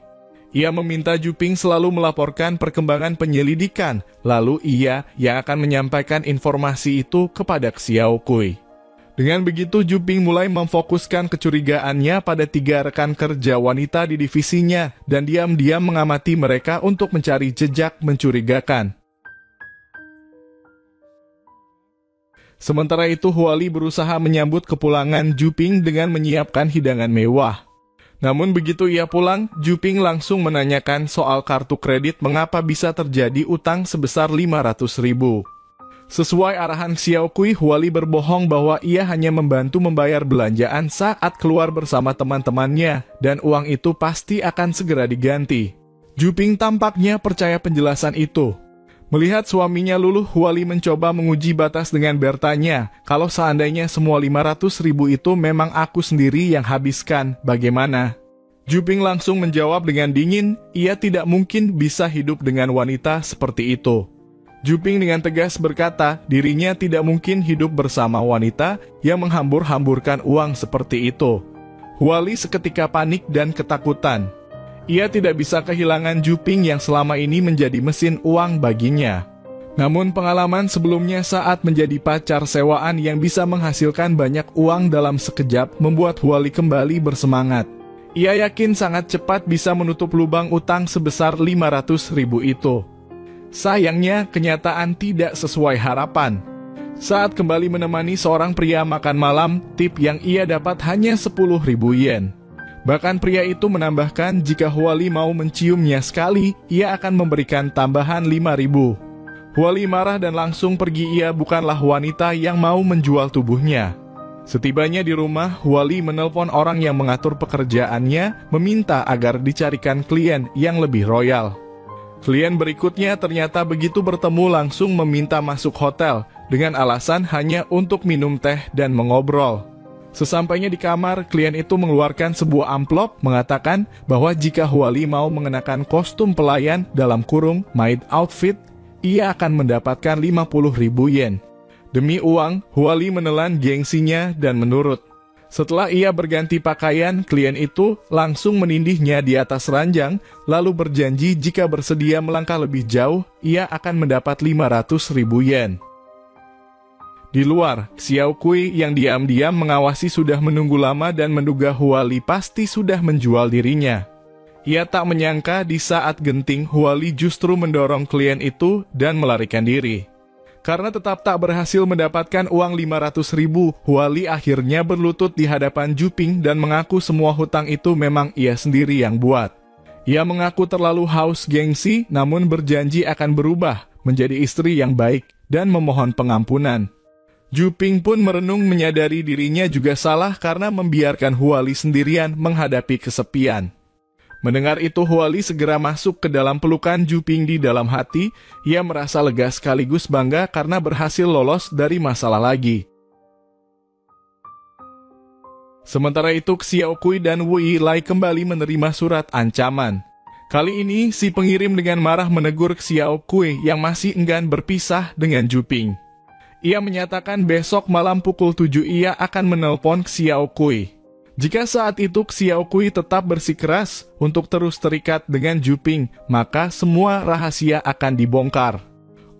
Ia meminta Juping selalu melaporkan perkembangan penyelidikan, lalu ia yang akan menyampaikan informasi itu kepada Xiao Kui. Dengan begitu, Juping mulai memfokuskan kecurigaannya pada 3 rekan kerja wanita di divisinya dan diam-diam mengamati mereka untuk mencari jejak mencurigakan. Sementara itu, Huali berusaha menyambut kepulangan Juping dengan menyiapkan hidangan mewah. Namun begitu ia pulang, Juping langsung menanyakan soal kartu kredit mengapa bisa terjadi utang sebesar 500.000. Sesuai arahan Xiao Kui, Huali berbohong bahwa ia hanya membantu membayar belanjaan saat keluar bersama teman-temannya, dan uang itu pasti akan segera diganti. Juping tampaknya percaya penjelasan itu. Melihat suaminya luluh, Huali mencoba menguji batas dengan bertanya, kalau seandainya semua 500.000 itu memang aku sendiri yang habiskan, bagaimana? Juping langsung menjawab dengan dingin, ia tidak mungkin bisa hidup dengan wanita seperti itu. Juping dengan tegas berkata, dirinya tidak mungkin hidup bersama wanita yang menghambur-hamburkan uang seperti itu. Huali seketika panik dan ketakutan. Ia tidak bisa kehilangan Juping yang selama ini menjadi mesin uang baginya. Namun pengalaman sebelumnya saat menjadi pacar sewaan yang bisa menghasilkan banyak uang dalam sekejap membuat Huali kembali bersemangat. Ia yakin sangat cepat bisa menutup lubang utang sebesar 500.000 itu. Sayangnya, kenyataan tidak sesuai harapan. Saat kembali menemani seorang pria makan malam, tip yang ia dapat hanya 10.000 yen. Bahkan pria itu menambahkan jika Huali mau menciumnya sekali, ia akan memberikan tambahan 5.000. Huali marah dan langsung pergi. Ia bukanlah wanita yang mau menjual tubuhnya. Setibanya di rumah, Huali menelpon orang yang mengatur pekerjaannya, meminta agar dicarikan klien yang lebih royal. Klien berikutnya ternyata begitu bertemu langsung meminta masuk hotel, dengan alasan hanya untuk minum teh dan mengobrol. Sesampainya di kamar, klien itu mengeluarkan sebuah amplop mengatakan bahwa jika Huali mau mengenakan kostum pelayan dalam kurung maid outfit, ia akan mendapatkan 50.000 yen. Demi uang, Huali menelan gengsinya dan menurut. Setelah ia berganti pakaian, klien itu langsung menindihnya di atas ranjang, lalu berjanji jika bersedia melangkah lebih jauh, ia akan mendapat 500.000 yen. Di luar, Xiao Kui yang diam-diam mengawasi sudah menunggu lama dan menduga Huali pasti sudah menjual dirinya. Ia tak menyangka di saat genting Huali justru mendorong klien itu dan melarikan diri. Karena tetap tak berhasil mendapatkan uang 500.000, Huali akhirnya berlutut di hadapan Juping dan mengaku semua hutang itu memang ia sendiri yang buat. Ia mengaku terlalu haus gengsi namun berjanji akan berubah menjadi istri yang baik dan memohon pengampunan. Juping pun merenung menyadari dirinya juga salah karena membiarkan Huali sendirian menghadapi kesepian. Mendengar itu Huali segera masuk ke dalam pelukan Juping di dalam hati. Ia merasa lega sekaligus bangga karena berhasil lolos dari masalah lagi. Sementara itu Xiao Kui dan Wu Yilai kembali menerima surat ancaman. Kali ini si pengirim dengan marah menegur Xiao Kui yang masih enggan berpisah dengan Juping. Ia menyatakan besok malam pukul 7 ia akan menelpon Xiao Kui. Jika saat itu Xiao Kui tetap bersikeras untuk terus terikat dengan Juping, maka semua rahasia akan dibongkar.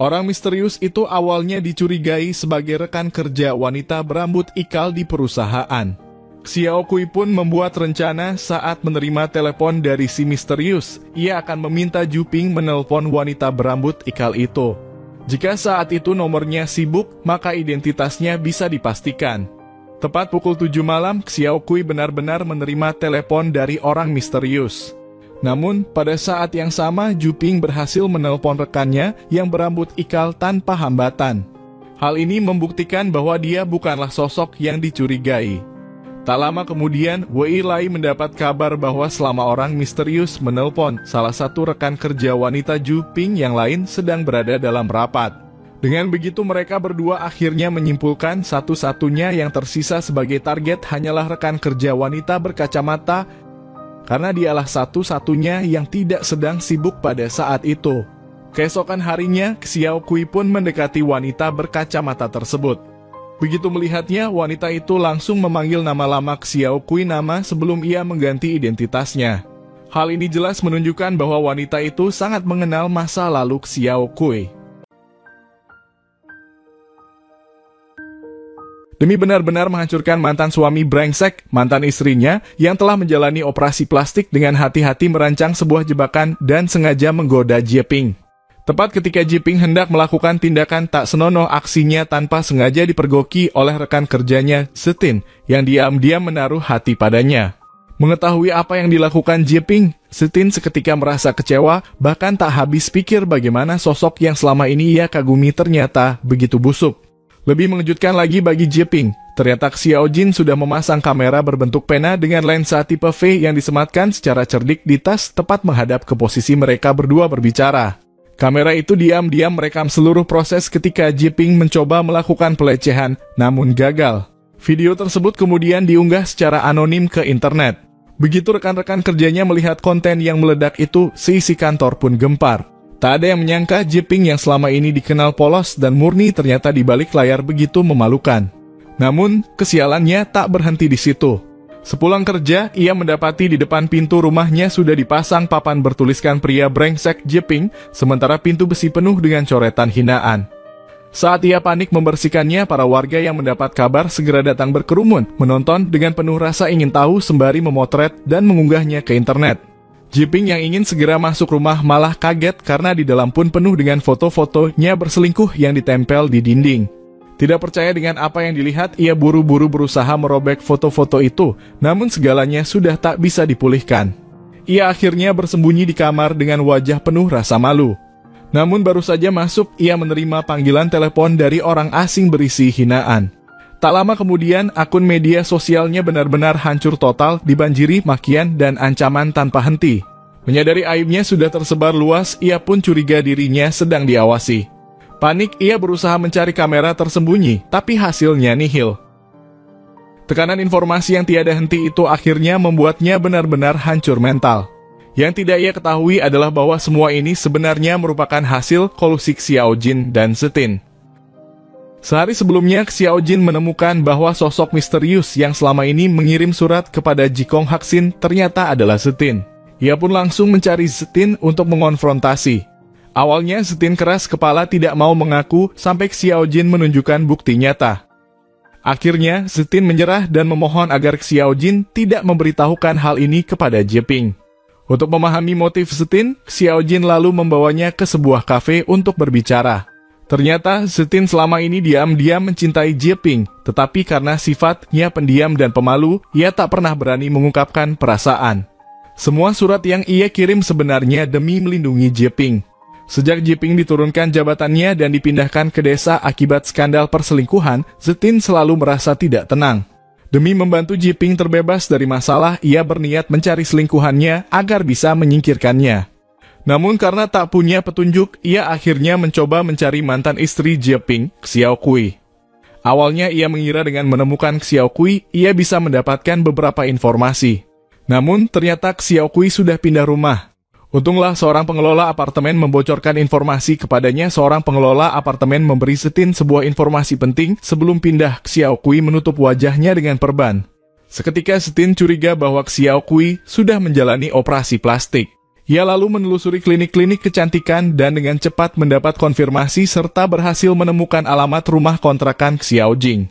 Orang misterius itu awalnya dicurigai sebagai rekan kerja wanita berambut ikal di perusahaan. Xiao Kui pun membuat rencana saat menerima telepon dari si misterius, ia akan meminta Juping menelpon wanita berambut ikal itu. Jika saat itu nomornya sibuk, maka identitasnya bisa dipastikan. Tepat pukul 7 malam, Xiao Kui benar-benar menerima telepon dari orang misterius. Namun, pada saat yang sama, Juping berhasil menelpon rekannya yang berambut ikal tanpa hambatan. Hal ini membuktikan bahwa dia bukanlah sosok yang dicurigai. Tak lama kemudian, Wei Lai mendapat kabar bahwa selama orang misterius menelpon, salah satu rekan kerja wanita Juping yang lain sedang berada dalam rapat. Dengan begitu mereka berdua akhirnya menyimpulkan satu-satunya yang tersisa sebagai target hanyalah rekan kerja wanita berkacamata, karena dialah satu-satunya yang tidak sedang sibuk pada saat itu. Keesokan harinya, Xiao Kui pun mendekati wanita berkacamata tersebut. Begitu melihatnya, wanita itu langsung memanggil nama lama Xiao Kui nama sebelum ia mengganti identitasnya. Hal ini jelas menunjukkan bahwa wanita itu sangat mengenal masa lalu Xiao Kui. Demi benar-benar menghancurkan mantan suami brengsek, mantan istrinya yang telah menjalani operasi plastik dengan hati-hati merancang sebuah jebakan dan sengaja menggoda Jeping. Tepat ketika Jiping hendak melakukan tindakan tak senonoh, aksinya tanpa sengaja dipergoki oleh rekan kerjanya, Setin, yang diam-diam menaruh hati padanya. Mengetahui apa yang dilakukan Jiping, Setin seketika merasa kecewa, bahkan tak habis pikir bagaimana sosok yang selama ini ia kagumi ternyata begitu busuk. Lebih mengejutkan lagi bagi Jiping, ternyata Xiao Jin sudah memasang kamera berbentuk pena dengan lensa tipe V yang disematkan secara cerdik di tas tepat menghadap ke posisi mereka berdua berbicara. Kamera itu diam-diam merekam seluruh proses ketika Jiping mencoba melakukan pelecehan, namun gagal. Video tersebut kemudian diunggah secara anonim ke internet. Begitu rekan-rekan kerjanya melihat konten yang meledak itu, seisi kantor pun gempar. Tak ada yang menyangka Jiping yang selama ini dikenal polos dan murni ternyata di balik layar begitu memalukan. Namun, kesialannya tak berhenti di situ. Sepulang kerja, ia mendapati di depan pintu rumahnya sudah dipasang papan bertuliskan pria brengsek Jiping, sementara pintu besi penuh dengan coretan hinaan. Saat ia panik membersihkannya, para warga yang mendapat kabar segera datang berkerumun, menonton dengan penuh rasa ingin tahu sembari memotret dan mengunggahnya ke internet. Jiping yang ingin segera masuk rumah malah kaget karena di dalam pun penuh dengan foto-fotonya berselingkuh yang ditempel di dinding. Tidak percaya dengan apa yang dilihat, ia buru-buru berusaha merobek foto-foto itu, namun segalanya sudah tak bisa dipulihkan. Ia akhirnya bersembunyi di kamar dengan wajah penuh rasa malu. Namun baru saja masuk, ia menerima panggilan telepon dari orang asing berisi hinaan. Tak lama kemudian, akun media sosialnya benar-benar hancur total, dibanjiri makian dan ancaman tanpa henti. Menyadari aibnya sudah tersebar luas, ia pun curiga dirinya sedang diawasi. Panik, ia berusaha mencari kamera tersembunyi, tapi hasilnya nihil. Tekanan informasi yang tiada henti itu akhirnya membuatnya benar-benar hancur mental. Yang tidak ia ketahui adalah bahwa semua ini sebenarnya merupakan hasil kolusi Xiao Jin dan Zetin. Sehari sebelumnya, Xiao Jin menemukan bahwa sosok misterius yang selama ini mengirim surat kepada Jikong Haksin ternyata adalah Zetin. Ia pun langsung mencari Zetin untuk mengonfrontasi. Awalnya Zetin keras kepala tidak mau mengaku sampai Xiao Jin menunjukkan bukti nyata. Akhirnya Zetin menyerah dan memohon agar Xiao Jin tidak memberitahukan hal ini kepada Jeping. Untuk memahami motif Zetin, Xiao Jin lalu membawanya ke sebuah kafe untuk berbicara. Ternyata Zetin selama ini diam-diam mencintai Jeping, tetapi karena sifatnya pendiam dan pemalu, ia tak pernah berani mengungkapkan perasaan. Semua surat yang ia kirim sebenarnya demi melindungi Jeping. Sejak Jeping diturunkan jabatannya dan dipindahkan ke desa akibat skandal perselingkuhan, Zetin selalu merasa tidak tenang. Demi membantu Jeping terbebas dari masalah, ia berniat mencari selingkuhannya agar bisa menyingkirkannya. Namun karena tak punya petunjuk, ia akhirnya mencoba mencari mantan istri Jeping, Xiao Kui. Awalnya ia mengira dengan menemukan Xiao Kui, ia bisa mendapatkan beberapa informasi. Namun ternyata Xiao Kui sudah pindah rumah. Untunglah seorang pengelola apartemen membocorkan informasi kepadanya. Seorang pengelola apartemen memberi Zetin sebuah informasi penting sebelum pindah. Xiao Kui menutup wajahnya dengan perban. Seketika Zetin curiga bahwa Xiao Kui sudah menjalani operasi plastik. Ia lalu menelusuri klinik-klinik kecantikan dan dengan cepat mendapat konfirmasi serta berhasil menemukan alamat rumah kontrakan Xiao Jing.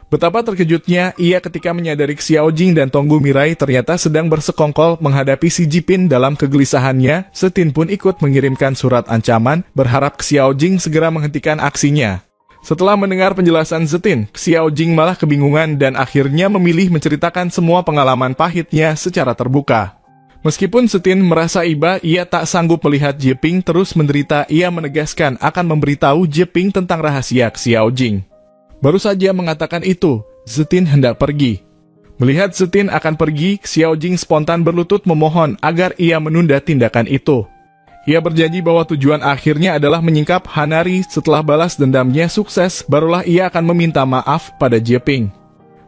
Betapa terkejutnya ia ketika menyadari Xiao Jing dan Tonggu Mirai ternyata sedang bersekongkol menghadapi si Jipin. Dalam kegelisahannya, Zetin pun ikut mengirimkan surat ancaman, berharap Xiao Jing segera menghentikan aksinya. Setelah mendengar penjelasan Zetin, Xiao Jing malah kebingungan dan akhirnya memilih menceritakan semua pengalaman pahitnya secara terbuka. Meskipun Zetin merasa iba, ia tak sanggup melihat Jeping terus menderita. Ia menegaskan akan memberitahu Jeping tentang rahasia Xiao Jing. Baru saja mengatakan itu, Zetin hendak pergi. Melihat Zetin akan pergi, Xiao Jing spontan berlutut memohon agar ia menunda tindakan itu. Ia berjanji bahwa tujuan akhirnya adalah menyingkap Hanari. Setelah balas dendamnya sukses, barulah ia akan meminta maaf pada Jeping.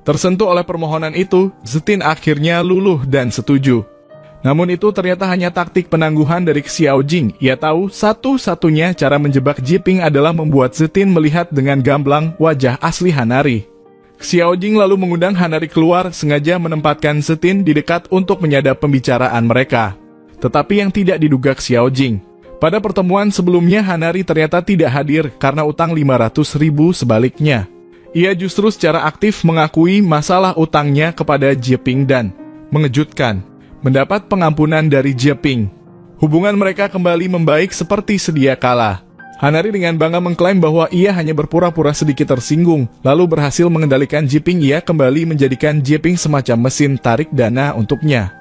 Tersentuh oleh permohonan itu, Zetin akhirnya luluh dan setuju. Namun itu ternyata hanya taktik penangguhan dari Xiao Jing. Ia tahu satu-satunya cara menjebak Jeping adalah membuat Zetin melihat dengan gamblang wajah asli Hanari. Xiao Jing lalu mengundang Hanari keluar, sengaja menempatkan Zetin di dekat untuk menyadap pembicaraan mereka. Tetapi yang tidak diduga Xiao Jing, pada pertemuan sebelumnya Hanari ternyata tidak hadir karena utang 500.000 sebaliknya. Ia justru secara aktif mengakui masalah utangnya kepada Jeping dan mengejutkan, mendapat pengampunan dari Jeping. Hubungan mereka kembali membaik seperti sedia kala. Hanari dengan bangga mengklaim bahwa ia hanya berpura-pura sedikit tersinggung, lalu berhasil mengendalikan Jeping. Ia kembali menjadikan Jeping semacam mesin tarik dana untuknya.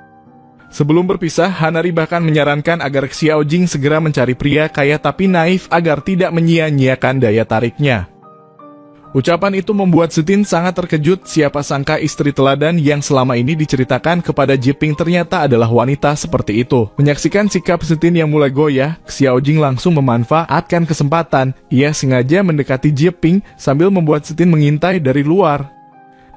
Sebelum berpisah, Hanari bahkan menyarankan agar Xiao Jing segera mencari pria kaya tapi naif agar tidak menyia-nyiakan daya tariknya. Ucapan itu membuat Zetin sangat terkejut. Siapa sangka istri teladan yang selama ini diceritakan kepada Jeping ternyata adalah wanita seperti itu. Menyaksikan sikap Zetin yang mulai goyah, Xiao Jing langsung memanfaatkan kesempatan. Ia sengaja mendekati Jeping sambil membuat Zetin mengintai dari luar.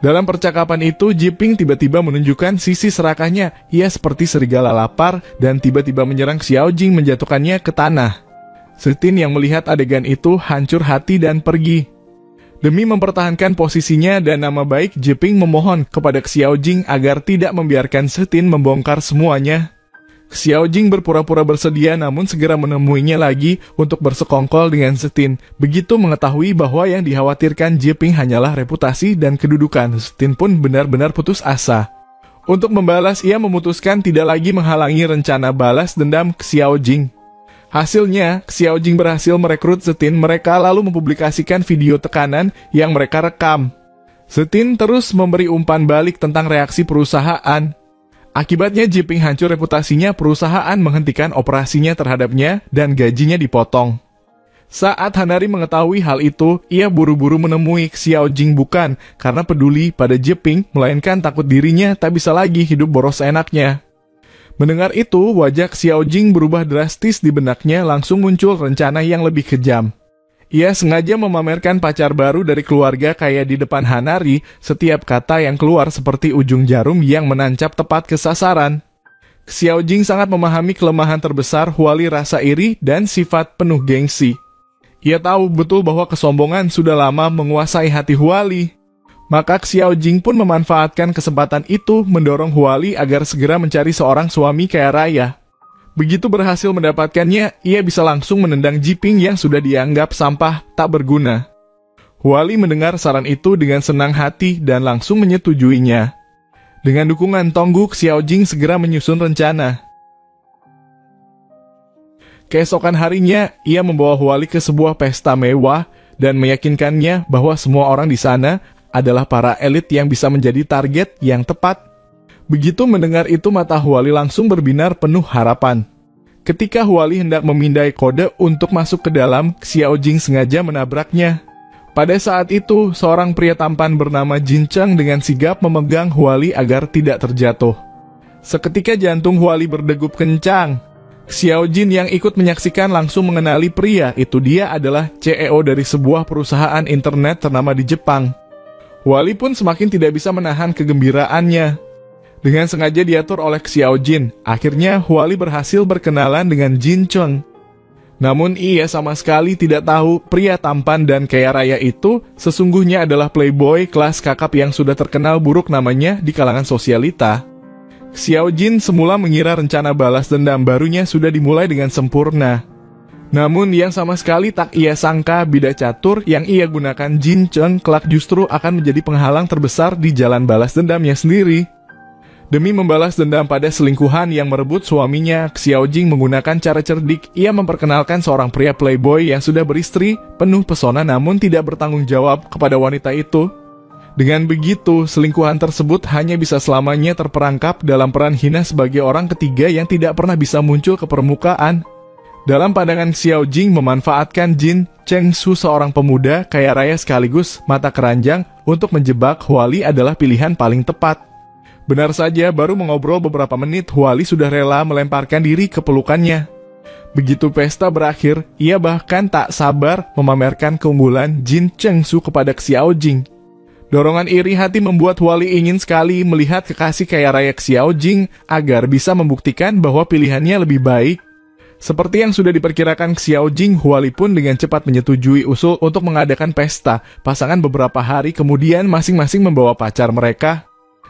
Dalam percakapan itu, Jeping tiba-tiba menunjukkan sisi serakahnya. Ia seperti serigala lapar dan tiba-tiba menyerang Xiao Jing, menjatuhkannya ke tanah. Zetin yang melihat adegan itu hancur hati dan pergi. Demi mempertahankan posisinya dan nama baik, Jeping memohon kepada Xiao Jing agar tidak membiarkan Zetin membongkar semuanya. Xiao Jing berpura-pura bersedia namun segera menemuinya lagi untuk bersekongkol dengan Zetin. Begitu mengetahui bahwa yang dikhawatirkan Jeping hanyalah reputasi dan kedudukan, Zetin pun benar-benar putus asa. Untuk membalas, ia memutuskan tidak lagi menghalangi rencana balas dendam Xiao Jing. Hasilnya, Xiao Jing berhasil merekrut Zetin mereka lalu mempublikasikan video tekanan yang mereka rekam. Zetin terus memberi umpan balik tentang reaksi perusahaan. Akibatnya Jiping hancur reputasinya, perusahaan menghentikan operasinya terhadapnya dan gajinya dipotong. Saat Hanari mengetahui hal itu, ia buru-buru menemui Xiao Jing bukan karena peduli pada Jiping, melainkan takut dirinya tak bisa lagi hidup boros enaknya. Mendengar itu, wajah Xiao Jing berubah drastis di benaknya, langsung muncul rencana yang lebih kejam. Ia sengaja memamerkan pacar baru dari keluarga kaya di depan Hanari, setiap kata yang keluar seperti ujung jarum yang menancap tepat ke sasaran. Xiao Jing sangat memahami kelemahan terbesar Huali, rasa iri dan sifat penuh gengsi. Ia tahu betul bahwa kesombongan sudah lama menguasai hati Huali. Maka Xiao Jing pun memanfaatkan kesempatan itu mendorong Huali agar segera mencari seorang suami kaya raya. Begitu berhasil mendapatkannya, ia bisa langsung menendang Jiping yang sudah dianggap sampah tak berguna. Huali mendengar saran itu dengan senang hati dan langsung menyetujuinya. Dengan dukungan Tonggu, Xiao Jing segera menyusun rencana. Keesokan harinya, ia membawa Huali ke sebuah pesta mewah dan meyakinkannya bahwa semua orang di sana adalah para elit yang bisa menjadi target yang tepat. Begitu mendengar itu, mata Huali langsung berbinar penuh harapan. Ketika Huali hendak memindai kode untuk masuk ke dalam, Xiao Jing sengaja menabraknya. Pada saat itu, seorang pria tampan bernama Jin Cheng dengan sigap memegang Huali agar tidak terjatuh. Seketika jantung Huali berdegup kencang. Xiao Jin yang ikut menyaksikan langsung mengenali pria itu. Dia adalah CEO dari sebuah perusahaan internet ternama di Jepang. Huali pun semakin tidak bisa menahan kegembiraannya. Dengan sengaja diatur oleh Xiao Jin, akhirnya Huali berhasil berkenalan dengan Jin Cheng. Namun ia sama sekali tidak tahu pria tampan dan kaya raya itu sesungguhnya adalah playboy kelas kakap yang sudah terkenal buruk namanya di kalangan sosialita. Xiao Jin semula mengira rencana balas dendam barunya sudah dimulai dengan sempurna. Namun yang sama sekali tak ia sangka, bida catur yang ia gunakan Jin Cheng kelak justru akan menjadi penghalang terbesar di jalan balas dendamnya sendiri. Demi membalas dendam pada selingkuhan yang merebut suaminya, Xiao Jing menggunakan cara cerdik. Ia memperkenalkan seorang pria playboy yang sudah beristri, penuh pesona namun tidak bertanggung jawab kepada wanita itu. Dengan begitu, selingkuhan tersebut hanya bisa selamanya terperangkap dalam peran hina sebagai orang ketiga yang tidak pernah bisa muncul ke permukaan. Dalam pandangan Xiao Jing, memanfaatkan Jin Cheng Su, seorang pemuda kaya raya sekaligus mata keranjang, untuk menjebak Huali adalah pilihan paling tepat. Benar saja, baru mengobrol beberapa menit, Huali sudah rela melemparkan diri ke pelukannya. Begitu pesta berakhir, ia bahkan tak sabar memamerkan keunggulan Jin Cheng Su kepada Xiao Jing. Dorongan iri hati membuat Huali ingin sekali melihat kekasih kaya raya Xiao Jing agar bisa membuktikan bahwa pilihannya lebih baik. Seperti yang sudah diperkirakan Xiao Jing, Huali pun dengan cepat menyetujui usul untuk mengadakan pesta. Pasangan beberapa hari kemudian masing-masing membawa pacar mereka.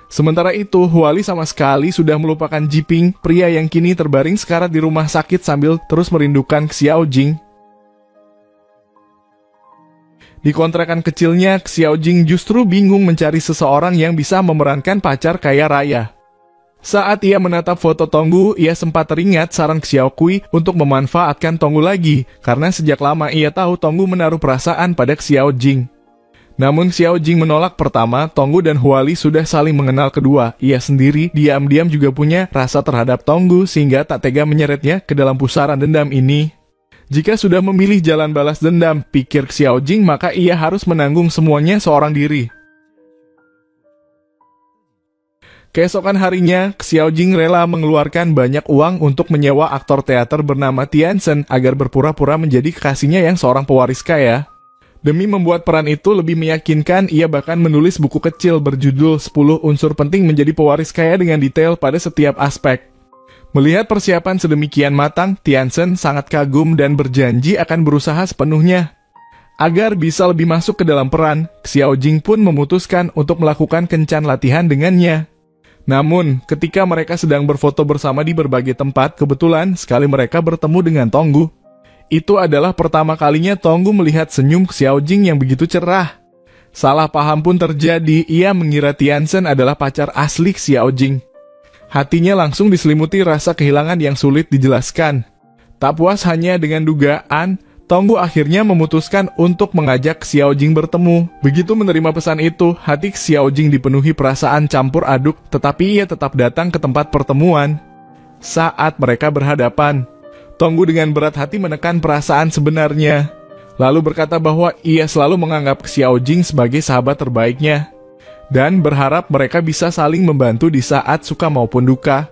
Sementara itu, Huali sama sekali sudah melupakan Jiping, pria yang kini terbaring sekarat di rumah sakit sambil terus merindukan Xiao Jing. Di kontrakan kecilnya, Xiao Jing justru bingung mencari seseorang yang bisa memerankan pacar kaya raya. Saat ia menatap foto Tonggu, ia sempat teringat saran Xiao Kui untuk memanfaatkan Tonggu lagi, karena sejak lama ia tahu Tonggu menaruh perasaan pada Xiao Jing. Namun Xiao Jing menolak. Pertama, Tonggu dan Huali sudah saling mengenal. Kedua, ia sendiri diam-diam juga punya rasa terhadap Tonggu sehingga tak tega menyeretnya ke dalam pusaran dendam ini. Jika sudah memilih jalan balas dendam, pikir Xiao Jing, maka ia harus menanggung semuanya seorang diri. Keesokan harinya, Xiao Jing rela mengeluarkan banyak uang untuk menyewa aktor teater bernama Tiansen agar berpura-pura menjadi kekasihnya yang seorang pewaris kaya. Demi membuat peran itu lebih meyakinkan, ia bahkan menulis buku kecil berjudul 10 unsur penting menjadi pewaris kaya dengan detail pada setiap aspek. Melihat persiapan sedemikian matang, Tiansen sangat kagum dan berjanji akan berusaha sepenuhnya. Agar bisa lebih masuk ke dalam peran, Xiao Jing pun memutuskan untuk melakukan kencan latihan dengannya. Namun, ketika mereka sedang berfoto bersama di berbagai tempat, kebetulan sekali mereka bertemu dengan Tonggu. Itu adalah pertama kalinya Tonggu melihat senyum Xiao Jing yang begitu cerah. Salah paham pun terjadi, ia mengira Tiansen adalah pacar asli Xiao Jing. Hatinya langsung diselimuti rasa kehilangan yang sulit dijelaskan. Tak puas hanya dengan dugaan, Tonggu akhirnya memutuskan untuk mengajak Xiao Jing bertemu. Begitu menerima pesan itu, hati Xiao Jing dipenuhi perasaan campur aduk, tetapi ia tetap datang ke tempat pertemuan. Saat mereka berhadapan, Tonggu dengan berat hati menekan perasaan sebenarnya, lalu berkata bahwa ia selalu menganggap Xiao Jing sebagai sahabat terbaiknya, dan berharap mereka bisa saling membantu di saat suka maupun duka.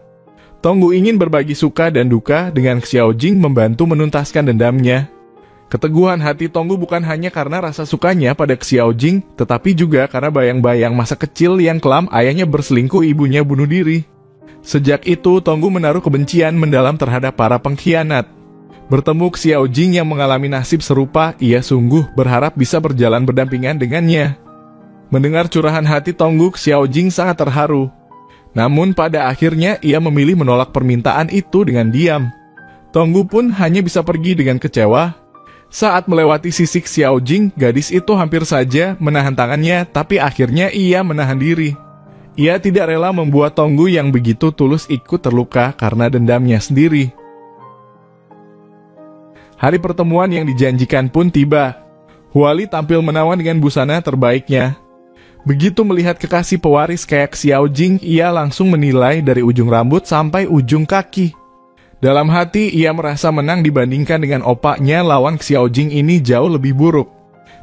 Tonggu ingin berbagi suka dan duka dengan Xiao Jing, membantu menuntaskan dendamnya. Keteguhan hati Tonggu bukan hanya karena rasa sukanya pada Xiao Jing, tetapi juga karena bayang-bayang masa kecil yang kelam ayahnya berselingkuh, ibunya bunuh diri. Sejak itu, Tonggu menaruh kebencian mendalam terhadap para pengkhianat. Bertemu Xiao Jing yang mengalami nasib serupa, ia sungguh berharap bisa berjalan berdampingan dengannya. Mendengar curahan hati Tonggu, Xiao Jing sangat terharu. Namun pada akhirnya ia memilih menolak permintaan itu dengan diam. Tonggu pun hanya bisa pergi dengan kecewa. Saat melewati sisi Xiao Jing, gadis itu hampir saja menahan tangannya, tapi akhirnya ia menahan diri. Ia tidak rela membuat Tonggu yang begitu tulus ikut terluka karena dendamnya sendiri. Hari pertemuan yang dijanjikan pun tiba. Huali tampil menawan dengan busana terbaiknya. Begitu melihat kekasih pewaris kayak Xiao Jing, ia langsung menilai dari ujung rambut sampai ujung kaki. Dalam hati, ia merasa menang dibandingkan dengan opaknya. Lawan Xiao Jing ini jauh lebih buruk.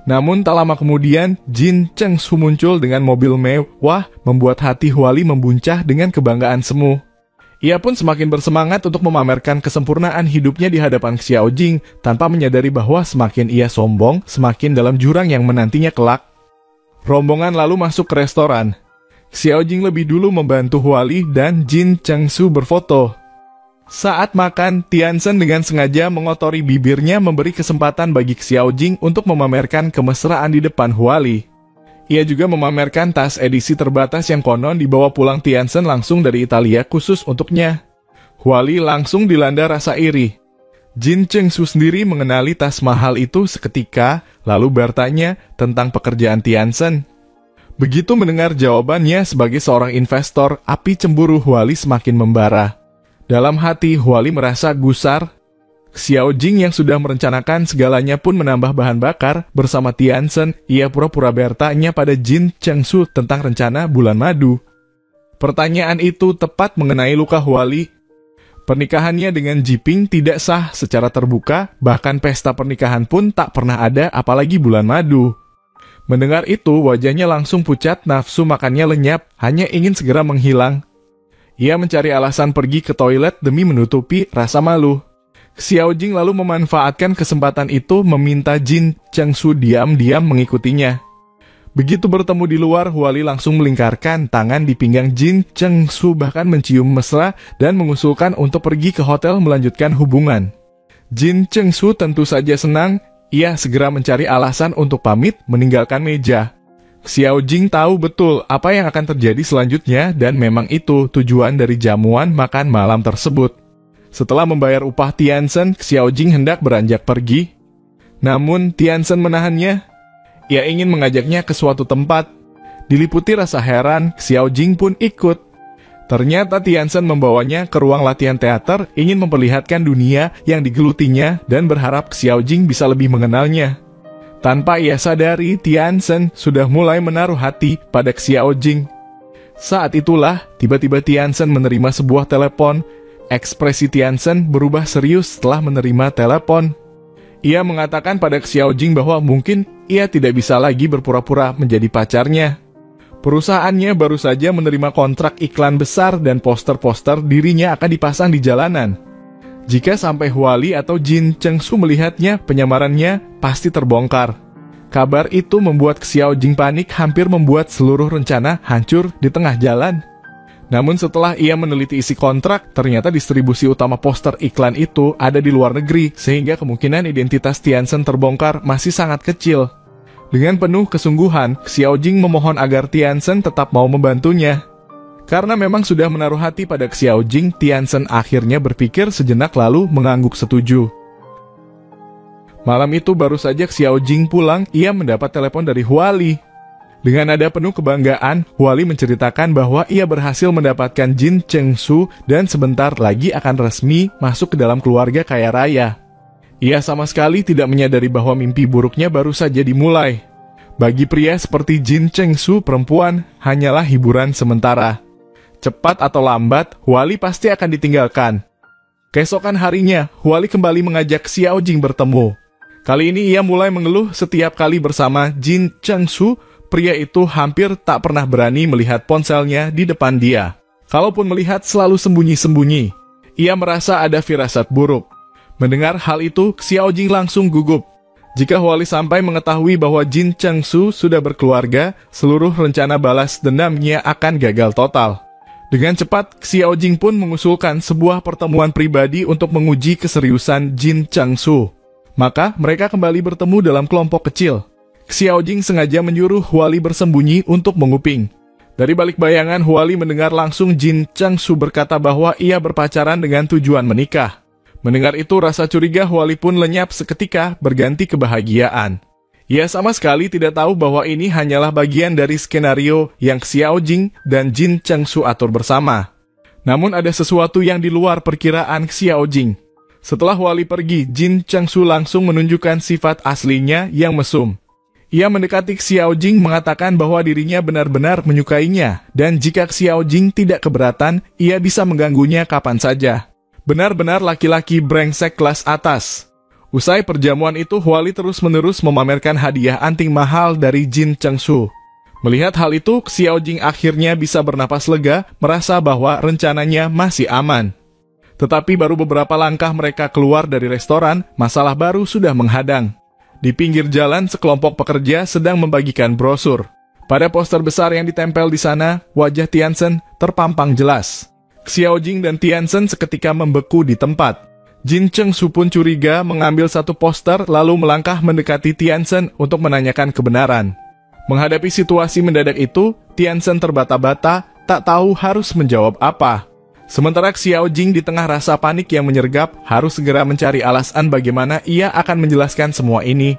Namun tak lama kemudian, Jin Chengsu muncul dengan mobil mewah, membuat hati Huali membuncah dengan kebanggaan semu. Ia pun semakin bersemangat untuk memamerkan kesempurnaan hidupnya di hadapan Xiao Jing, tanpa menyadari bahwa semakin ia sombong, semakin dalam jurang yang menantinya kelak. Rombongan lalu masuk ke restoran. Xiao Jing lebih dulu membantu Huali dan Jin Chengsu berfoto. Saat makan, Tianzhen dengan sengaja mengotori bibirnya, memberi kesempatan bagi Xiao Jing untuk memamerkan kemesraan di depan Huali. Ia juga memamerkan tas edisi terbatas yang konon dibawa pulang Tianzhen langsung dari Italia khusus untuknya. Huali langsung dilanda rasa iri. Jin Chengsu sendiri mengenali tas mahal itu seketika, lalu bertanya tentang pekerjaan Tianzhen. Begitu mendengar jawabannya sebagai seorang investor, api cemburu Huali semakin membara. Dalam hati, Huali merasa gusar. Xiao Jing yang sudah merencanakan segalanya pun menambah bahan bakar. Bersama Tianzhen, ia pura-pura bertanya pada Jin Chengsu tentang rencana bulan madu. Pertanyaan itu tepat mengenai luka Huali. Pernikahannya dengan Jiping tidak sah secara terbuka, bahkan pesta pernikahan pun tak pernah ada, apalagi bulan madu. Mendengar itu, wajahnya langsung pucat, nafsu makannya lenyap, hanya ingin segera menghilang. Ia mencari alasan pergi ke toilet demi menutupi rasa malu. Xiao Jing lalu memanfaatkan kesempatan itu meminta Jin Chengsu diam-diam mengikutinya. Begitu bertemu di luar, Huali langsung melingkarkan tangan di pinggang Jin Chengsu, bahkan mencium mesra dan mengusulkan untuk pergi ke hotel melanjutkan hubungan. Jin Chengsu tentu saja senang. Ia segera mencari alasan untuk pamit meninggalkan meja. Xiao Jing tahu betul apa yang akan terjadi selanjutnya, dan memang itu tujuan dari jamuan makan malam tersebut. Setelah membayar upah Tianzhen, Xiao Jing hendak beranjak pergi. Namun Tianzhen menahannya. Ia ingin mengajaknya ke suatu tempat. Diliputi rasa heran, Xiao Jing pun ikut. Ternyata Tianzhen membawanya ke ruang latihan teater, ingin memperlihatkan dunia yang digelutinya dan berharap Xiao Jing bisa lebih mengenalnya. Tanpa ia sadari, Tianzhen sudah mulai menaruh hati pada Xiao Jing. Saat itulah, tiba-tiba Tianzhen menerima sebuah telepon. Ekspresi Tianzhen berubah serius setelah menerima telepon. Ia mengatakan pada Xiao Jing bahwa mungkin ia tidak bisa lagi berpura-pura menjadi pacarnya. Perusahaannya baru saja menerima kontrak iklan besar dan poster-poster dirinya akan dipasang di jalanan. Jika sampai Huali atau Jin Chengsu melihatnya, penyamarannya pasti terbongkar. Kabar itu membuat Xiao Jing panik, hampir membuat seluruh rencana hancur di tengah jalan. Namun setelah ia meneliti isi kontrak, ternyata distribusi utama poster iklan itu ada di luar negeri, sehingga kemungkinan identitas Tianzhen terbongkar masih sangat kecil. Dengan penuh kesungguhan, Xiao Jing memohon agar Tianzhen tetap mau membantunya. Karena memang sudah menaruh hati pada Xiao Jing, Tianzhen akhirnya berpikir sejenak lalu mengangguk setuju. Malam itu baru saja Xiao Jing pulang, ia mendapat telepon dari Huali. Dengan nada penuh kebanggaan, Huali menceritakan bahwa ia berhasil mendapatkan Jin Chengsu dan sebentar lagi akan resmi masuk ke dalam keluarga kaya raya. Ia sama sekali tidak menyadari bahwa mimpi buruknya baru saja dimulai. Bagi pria seperti Jin Chengsu, perempuan hanyalah hiburan sementara. Cepat atau lambat, Huali pasti akan ditinggalkan. Keesokan harinya, Huali kembali mengajak Xiao Jing bertemu. Kali ini ia mulai mengeluh setiap kali bersama Jin Chengsu. Pria itu hampir tak pernah berani melihat ponselnya di depan dia. Kalaupun melihat, selalu sembunyi-sembunyi. Ia merasa ada firasat buruk. Mendengar hal itu, Xiao Jing langsung gugup. Jika Huali sampai mengetahui bahwa Jin Chengsu sudah berkeluarga, seluruh rencana balas dendamnya akan gagal total. Dengan cepat, Xiao Jing pun mengusulkan sebuah pertemuan pribadi untuk menguji keseriusan Jin Chengsu. Maka, mereka kembali bertemu dalam kelompok kecil. Xiao Jing sengaja menyuruh Huali bersembunyi untuk menguping. Dari balik bayangan, Huali mendengar langsung Jin Chengsu berkata bahwa ia berpacaran dengan tujuan menikah. Mendengar itu, rasa curiga Huali pun lenyap seketika, berganti kebahagiaan. Ia sama sekali tidak tahu bahwa ini hanyalah bagian dari skenario yang Xiao Jing dan Jin Chengsu atur bersama. Namun ada sesuatu yang di luar perkiraan Xiao Jing. Setelah Huali pergi, Jin Chengsu langsung menunjukkan sifat aslinya yang mesum. Ia mendekati Xiao Jing mengatakan bahwa dirinya benar-benar menyukainya, dan jika Xiao Jing tidak keberatan, ia bisa mengganggunya kapan saja. Benar-benar laki-laki brengsek kelas atas. Usai perjamuan itu, Huali terus-menerus memamerkan hadiah anting mahal dari Jin Chengsu. Melihat hal itu, Xiao Jing akhirnya bisa bernapas lega, merasa bahwa rencananya masih aman. Tetapi baru beberapa langkah mereka keluar dari restoran, masalah baru sudah menghadang. Di pinggir jalan, sekelompok pekerja sedang membagikan brosur. Pada poster besar yang ditempel di sana, wajah Tianzhen terpampang jelas. Xiao Jing dan Tianzhen seketika membeku di tempat. Jin Chengsu pun curiga, mengambil satu poster lalu melangkah mendekati Tianzhen untuk menanyakan kebenaran. Menghadapi situasi mendadak itu, Tianzhen terbata-bata, tak tahu harus menjawab apa. Sementara Xiao Jing di tengah rasa panik yang menyergap, harus segera mencari alasan bagaimana ia akan menjelaskan semua ini.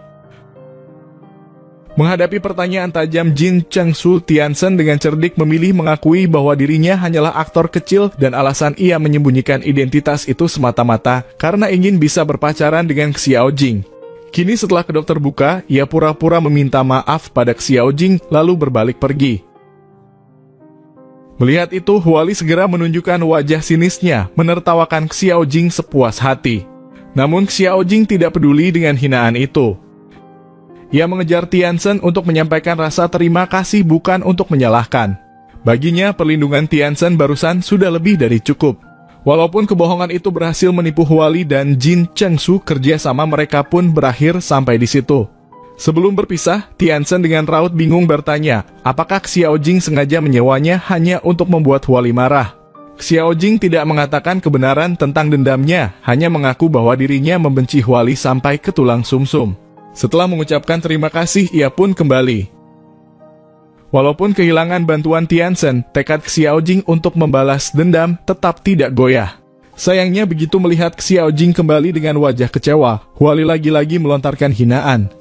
Menghadapi pertanyaan tajam Jin Chengsu, Tianzhen dengan cerdik memilih mengakui bahwa dirinya hanyalah aktor kecil dan alasan ia menyembunyikan identitas itu semata-mata karena ingin bisa berpacaran dengan Xiao Jing. Kini setelah kedok terbuka, ia pura-pura meminta maaf pada Xiao Jing lalu berbalik pergi. Melihat itu, Huali segera menunjukkan wajah sinisnya, menertawakan Xiao Jing sepuas hati. Namun Xiao Jing tidak peduli dengan hinaan itu. Ia mengejar Tianzhen untuk menyampaikan rasa terima kasih bukan untuk menyalahkan. Baginya, perlindungan Tianzhen barusan sudah lebih dari cukup. Walaupun kebohongan itu berhasil menipu Huali dan Jin Chengsu, kerjasama mereka pun berakhir sampai di situ. Sebelum berpisah, Tianzhen dengan raut bingung bertanya, apakah Xiao Jing sengaja menyewanya hanya untuk membuat Huali marah. Xiao Jing tidak mengatakan kebenaran tentang dendamnya, hanya mengaku bahwa dirinya membenci Huali sampai ke tulang sumsum. Setelah mengucapkan terima kasih, ia pun kembali. Walaupun kehilangan bantuan Tianzhen, tekad Xiao Jing untuk membalas dendam tetap tidak goyah. Sayangnya begitu melihat Xiao Jing kembali dengan wajah kecewa, Huali lagi-lagi melontarkan hinaan.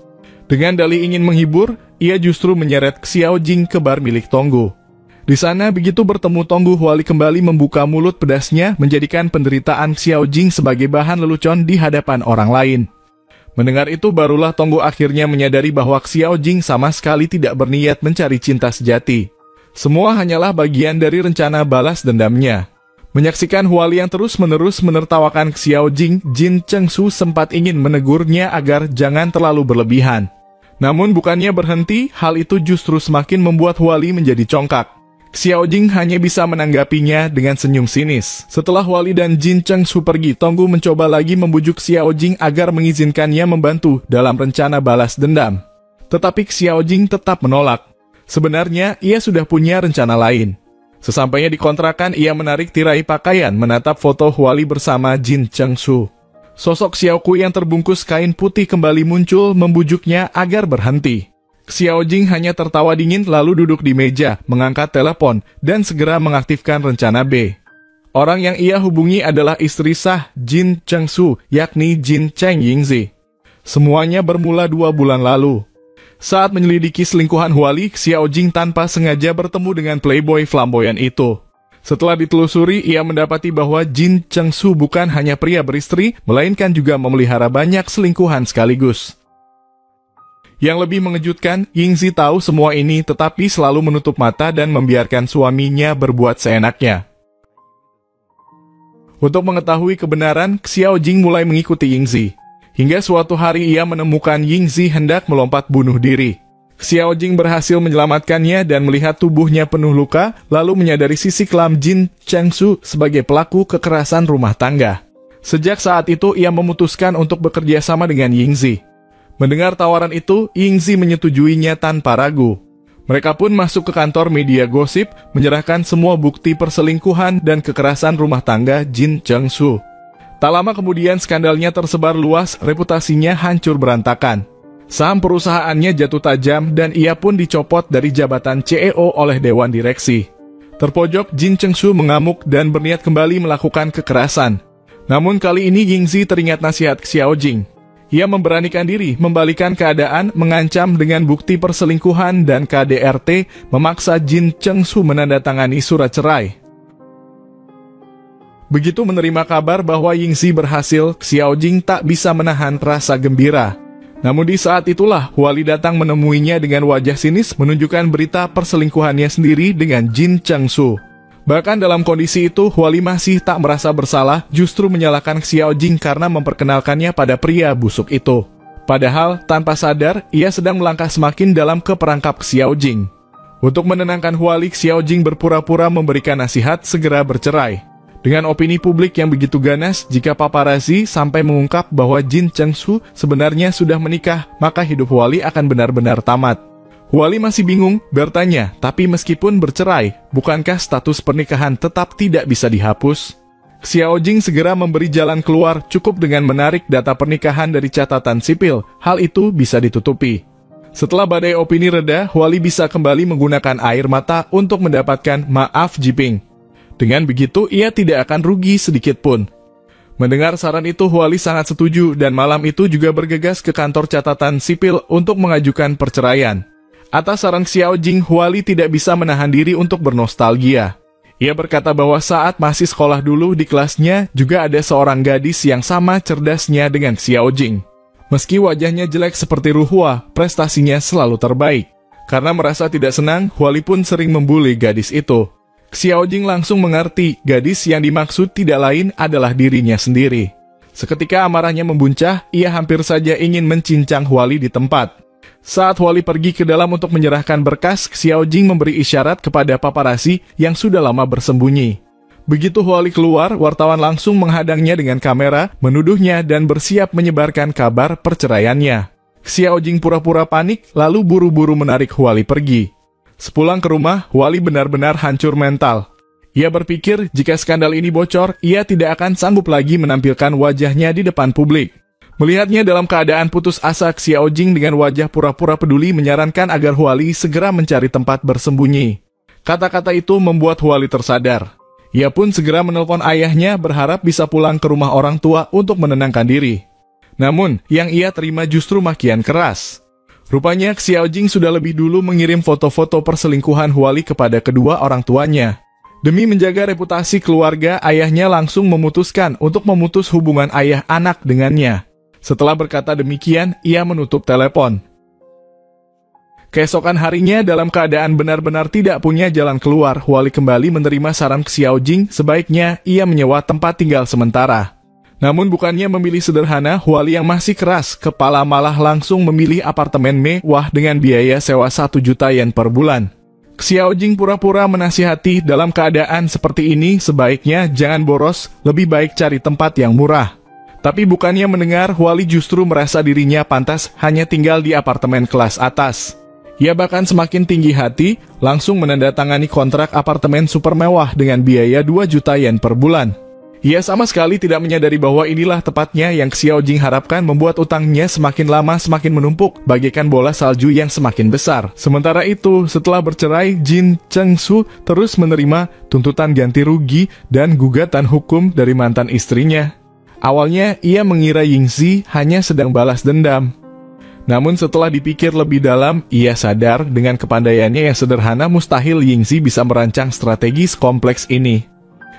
Dengan dalih ingin menghibur, ia justru menyeret Xiao Jing ke bar milik Tonggu. Di sana begitu bertemu Tonggu, Huali kembali membuka mulut pedasnya, menjadikan penderitaan Xiao Jing sebagai bahan lelucon di hadapan orang lain. Mendengar itu barulah Tonggu akhirnya menyadari bahwa Xiao Jing sama sekali tidak berniat mencari cinta sejati. Semua hanyalah bagian dari rencana balas dendamnya. Menyaksikan Huali yang terus-menerus menertawakan Xiao Jing, Jin Chengsu sempat ingin menegurnya agar jangan terlalu berlebihan. Namun bukannya berhenti, hal itu justru semakin membuat Huali menjadi congkak. Xiao Jing hanya bisa menanggapinya dengan senyum sinis. Setelah Huali dan Jin Chengsu pergi, Tonggu mencoba lagi membujuk Xiao Jing agar mengizinkannya membantu dalam rencana balas dendam. Tetapi Xiao Jing tetap menolak. Sebenarnya, ia sudah punya rencana lain. Sesampainya di kontrakan, ia menarik tirai pakaian, menatap foto Huali bersama Jin Chengsu. Sosok Xiao Kui yang terbungkus kain putih kembali muncul, membujuknya agar berhenti. Xiao Jing hanya tertawa dingin lalu duduk di meja, mengangkat telepon, dan segera mengaktifkan rencana B. Orang yang ia hubungi adalah istri sah Jin Chengsu, yakni Jin Cheng Yingzi. Semuanya bermula 2 bulan lalu. Saat menyelidiki selingkuhan Huali, Xiao Jing tanpa sengaja bertemu dengan playboy flamboyan itu. Setelah ditelusuri, ia mendapati bahwa Jin Chengsu bukan hanya pria beristri, melainkan juga memelihara banyak selingkuhan sekaligus. Yang lebih mengejutkan, Yingzi tahu semua ini tetapi selalu menutup mata dan membiarkan suaminya berbuat seenaknya. Untuk mengetahui kebenaran, Xiao Jing mulai mengikuti Yingzi. Hingga suatu hari ia menemukan Yingzi hendak melompat bunuh diri. Xiao Jing berhasil menyelamatkannya dan melihat tubuhnya penuh luka, lalu menyadari sisi kelam Jin Chengsu sebagai pelaku kekerasan rumah tangga. Sejak saat itu ia memutuskan untuk bekerja sama dengan Yingzi. Mendengar tawaran itu, Yingzi menyetujuinya tanpa ragu. Mereka pun masuk ke kantor media gosip, menyerahkan semua bukti perselingkuhan dan kekerasan rumah tangga Jin Chengsu. Tak lama kemudian skandalnya tersebar luas, reputasinya hancur berantakan. Saham perusahaannya jatuh tajam dan ia pun dicopot dari jabatan CEO oleh Dewan Direksi. Terpojok, Jin Chengsu mengamuk dan berniat kembali melakukan kekerasan. Namun kali ini Yingzi teringat nasihat Xiao Jing. Ia memberanikan diri, membalikan keadaan, mengancam dengan bukti perselingkuhan dan KDRT, memaksa Jin Chengsu menandatangani surat cerai. Begitu menerima kabar bahwa Yingzi berhasil, Xiao Jing tak bisa menahan rasa gembira. Namun di saat itulah, Huali datang menemuinya dengan wajah sinis menunjukkan berita perselingkuhannya sendiri dengan Jin Chengsu. Bahkan dalam kondisi itu, Huali masih tak merasa bersalah, justru menyalahkan Xiao Jing karena memperkenalkannya pada pria busuk itu. Padahal, tanpa sadar, ia sedang melangkah semakin dalam keperangkap Xiao Jing. Untuk menenangkan Huali, Xiao Jing berpura-pura memberikan nasihat segera bercerai. Dengan opini publik yang begitu ganas, jika paparazi sampai mengungkap bahwa Jin Chengsu sebenarnya sudah menikah, maka hidup Huali akan benar-benar tamat. Huali masih bingung, bertanya, tapi meskipun bercerai, bukankah status pernikahan tetap tidak bisa dihapus? Xiao Jing segera memberi jalan keluar, cukup dengan menarik data pernikahan dari catatan sipil, hal itu bisa ditutupi. Setelah badai opini reda, Huali bisa kembali menggunakan air mata untuk mendapatkan maaf Jiping. Dengan begitu, ia tidak akan rugi sedikit pun. Mendengar saran itu, Huali sangat setuju dan malam itu juga bergegas ke kantor catatan sipil untuk mengajukan perceraian. Atas saran Xiao Jing, Huali tidak bisa menahan diri untuk bernostalgia. Ia berkata bahwa saat masih sekolah dulu di kelasnya juga ada seorang gadis yang sama cerdasnya dengan Xiao Jing. Meski wajahnya jelek seperti Ruhua, prestasinya selalu terbaik. Karena merasa tidak senang, Huali pun sering membuli gadis itu. Xiao Jing langsung mengerti gadis yang dimaksud tidak lain adalah dirinya sendiri. Seketika amarahnya membuncah, ia hampir saja ingin mencincang Huali di tempat. Saat Huali pergi ke dalam untuk menyerahkan berkas, Xiao Jing memberi isyarat kepada paparazi yang sudah lama bersembunyi. Begitu Huali keluar, wartawan langsung menghadangnya dengan kamera, menuduhnya dan bersiap menyebarkan kabar perceraiannya. Xiao Jing pura-pura panik, lalu buru-buru menarik Huali pergi. Sepulang ke rumah, Huali benar-benar hancur mental. Ia berpikir jika skandal ini bocor, ia tidak akan sanggup lagi menampilkan wajahnya di depan publik. Melihatnya dalam keadaan putus asa, Xiao Jing dengan wajah pura-pura peduli menyarankan agar Huali segera mencari tempat bersembunyi. Kata-kata itu membuat Huali tersadar. Ia pun segera menelpon ayahnya berharap bisa pulang ke rumah orang tua untuk menenangkan diri. Namun, yang ia terima justru makian keras. Rupanya Xiao Jing sudah lebih dulu mengirim foto-foto perselingkuhan Huali kepada kedua orang tuanya. Demi menjaga reputasi keluarga, ayahnya langsung memutuskan untuk memutus hubungan ayah anak dengannya. Setelah berkata demikian, ia menutup telepon. Keesokan harinya, dalam keadaan benar-benar tidak punya jalan keluar, Huali kembali menerima saran Xiao Jing, sebaiknya ia menyewa tempat tinggal sementara. Namun bukannya memilih sederhana, Huali yang masih keras kepala malah langsung memilih apartemen mewah dengan biaya sewa 1 juta yen per bulan. Xiao Jing pura-pura menasihati, dalam keadaan seperti ini sebaiknya jangan boros, lebih baik cari tempat yang murah. Tapi bukannya mendengar, Huali justru merasa dirinya pantas hanya tinggal di apartemen kelas atas. Ia bahkan semakin tinggi hati, langsung menandatangani kontrak apartemen super mewah dengan biaya 2 juta yen per bulan. Ia sama sekali tidak menyadari bahwa inilah tepatnya yang Xiao Jing harapkan membuat utangnya semakin lama semakin menumpuk, bagaikan bola salju yang semakin besar. Sementara itu, setelah bercerai, Jin Chengsu terus menerima tuntutan ganti rugi dan gugatan hukum dari mantan istrinya. Awalnya, ia mengira Yingzi hanya sedang balas dendam. Namun setelah dipikir lebih dalam, ia sadar dengan kepandaiannya yang sederhana mustahil Yingzi bisa merancang strategi kompleks ini.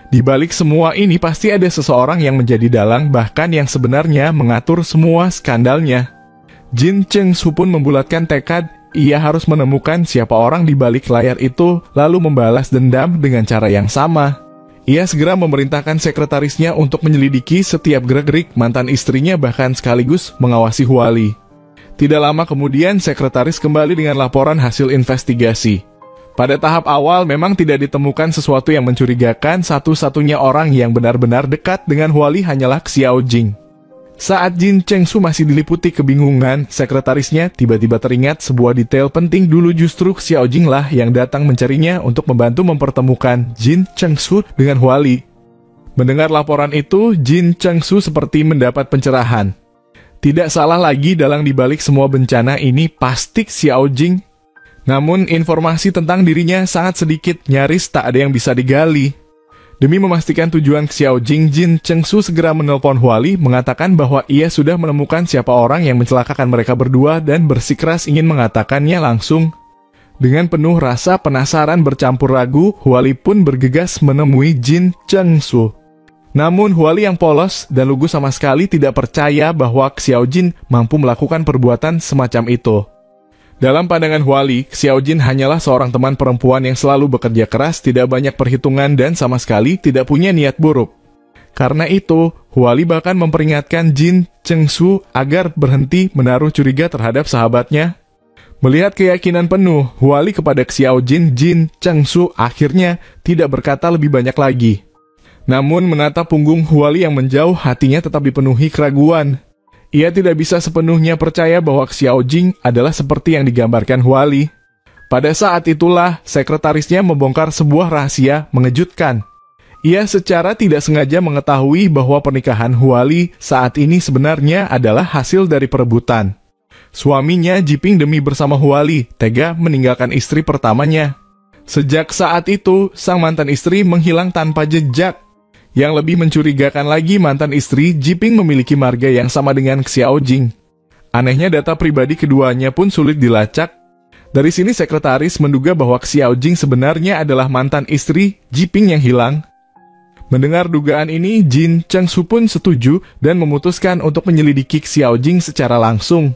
Di balik semua ini pasti ada seseorang yang menjadi dalang, bahkan yang sebenarnya mengatur semua skandalnya. Jin Chengsu pun membulatkan tekad, ia harus menemukan siapa orang di balik layar itu, lalu membalas dendam dengan cara yang sama. Ia segera memerintahkan sekretarisnya untuk menyelidiki setiap gerak-gerik mantan istrinya, bahkan sekaligus mengawasi Huali. Tidak lama kemudian, sekretaris kembali dengan laporan hasil investigasi. Pada tahap awal memang tidak ditemukan sesuatu yang mencurigakan, satu-satunya orang yang benar-benar dekat dengan Huali hanyalah Xiao Jing. Saat Jin Chengsu masih diliputi kebingungan, sekretarisnya tiba-tiba teringat sebuah detail penting. Dulu justru Xiao Jing lah yang datang mencarinya untuk membantu mempertemukan Jin Chengsu dengan Huali. Mendengar laporan itu, Jin Chengsu seperti mendapat pencerahan. Tidak salah lagi, dalang dibalik semua bencana ini pasti Xiao Jing. Namun informasi tentang dirinya sangat sedikit, nyaris tak ada yang bisa digali. Demi memastikan tujuan Xiao Jing, Jin Chengsu segera menelpon Huali, mengatakan bahwa ia sudah menemukan siapa orang yang mencelakakan mereka berdua dan bersikeras ingin mengatakannya langsung. Dengan penuh rasa penasaran bercampur ragu, Huali pun bergegas menemui Jin Chengsu. Namun Huali yang polos dan lugu sama sekali tidak percaya bahwa Xiao Jin mampu melakukan perbuatan semacam itu. Dalam pandangan Huali, Xiao Jin hanyalah seorang teman perempuan yang selalu bekerja keras, tidak banyak perhitungan dan sama sekali tidak punya niat buruk. Karena itu, Huali bahkan memperingatkan Jin Chengsu agar berhenti menaruh curiga terhadap sahabatnya. Melihat keyakinan penuh Huali kepada Xiao Jin, Jin Chengsu akhirnya tidak berkata lebih banyak lagi. Namun menatap punggung Huali yang menjauh, hatinya tetap dipenuhi keraguan. Ia tidak bisa sepenuhnya percaya bahwa Xiao Jing adalah seperti yang digambarkan Huali. Pada saat itulah, sekretarisnya membongkar sebuah rahasia mengejutkan. Ia secara tidak sengaja mengetahui bahwa pernikahan Huali saat ini sebenarnya adalah hasil dari perebutan. Suaminya Jiping demi bersama Huali, tega meninggalkan istri pertamanya. Sejak saat itu, sang mantan istri menghilang tanpa jejak. Yang lebih mencurigakan lagi, mantan istri Jiping memiliki marga yang sama dengan Xiao Jing. Anehnya data pribadi keduanya pun sulit dilacak. Dari sini sekretaris menduga bahwa Xiao Jing sebenarnya adalah mantan istri Jiping yang hilang. Mendengar dugaan ini, Jin Chengsu pun setuju dan memutuskan untuk menyelidiki Xiao Jing secara langsung.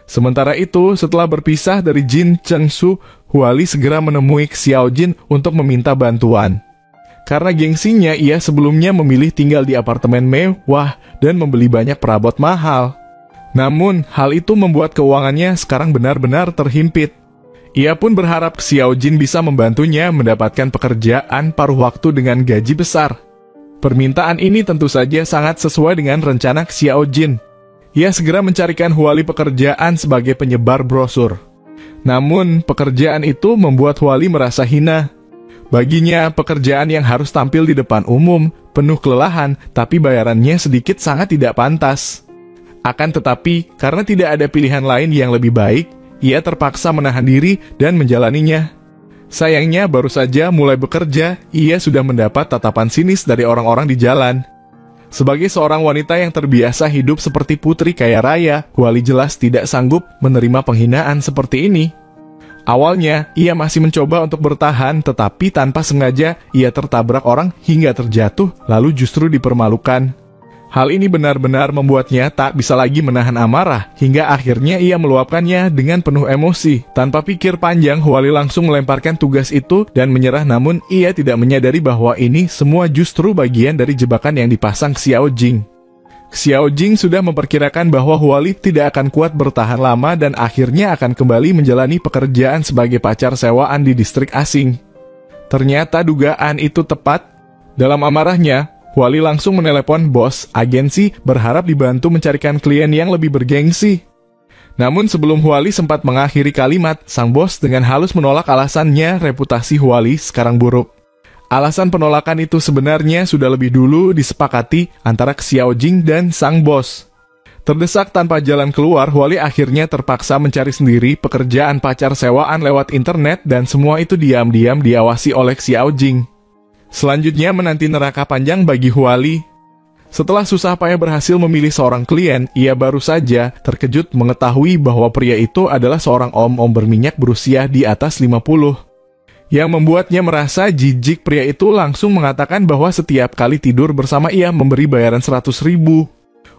Sementara itu, setelah berpisah dari Jin Chengsu, Huali segera menemui Xiao Jin untuk meminta bantuan. Karena gengsinya, ia sebelumnya memilih tinggal di apartemen mewah dan membeli banyak perabot mahal. Namun, hal itu membuat keuangannya sekarang benar-benar terhimpit. Ia pun berharap Xiao Jin bisa membantunya mendapatkan pekerjaan paruh waktu dengan gaji besar. Permintaan ini tentu saja sangat sesuai dengan rencana Xiao Jin. Ia segera mencarikan Huali pekerjaan sebagai penyebar brosur. Namun, pekerjaan itu membuat Huali merasa hina. Baginya, pekerjaan yang harus tampil di depan umum, penuh kelelahan, tapi bayarannya sedikit sangat tidak pantas. Akan tetapi, karena tidak ada pilihan lain yang lebih baik, ia terpaksa menahan diri dan menjalaninya. Sayangnya, baru saja mulai bekerja, ia sudah mendapat tatapan sinis dari orang-orang di jalan. Sebagai seorang wanita yang terbiasa hidup seperti putri kaya raya, Huali jelas tidak sanggup menerima penghinaan seperti ini. Awalnya, ia masih mencoba untuk bertahan, tetapi tanpa sengaja ia tertabrak orang hingga terjatuh, lalu justru dipermalukan. Hal ini benar-benar membuatnya tak bisa lagi menahan amarah, hingga akhirnya ia meluapkannya dengan penuh emosi. Tanpa pikir panjang, Huali langsung melemparkan tugas itu dan menyerah, namun ia tidak menyadari bahwa ini semua justru bagian dari jebakan yang dipasang Xiao Jing. Xiao Jing sudah memperkirakan bahwa Huali tidak akan kuat bertahan lama dan akhirnya akan kembali menjalani pekerjaan sebagai pacar sewaan di distrik asing. Ternyata dugaan itu tepat. Dalam amarahnya, Huali langsung menelepon bos agensi berharap dibantu mencarikan klien yang lebih bergengsi. Namun sebelum Huali sempat mengakhiri kalimat, sang bos dengan halus menolak alasannya reputasi Huali sekarang buruk. Alasan penolakan itu sebenarnya sudah lebih dulu disepakati antara Xiao Jing dan sang bos. Terdesak tanpa jalan keluar, Huali akhirnya terpaksa mencari sendiri pekerjaan pacar sewaan lewat internet dan semua itu diam-diam diawasi oleh Xiao Jing. Selanjutnya menanti neraka panjang bagi Huali. Setelah susah payah berhasil memilih seorang klien, ia baru saja terkejut mengetahui bahwa pria itu adalah seorang om-om berminyak berusia di atas 50. Yang membuatnya merasa jijik, pria itu langsung mengatakan bahwa setiap kali tidur bersama ia memberi bayaran 100.000.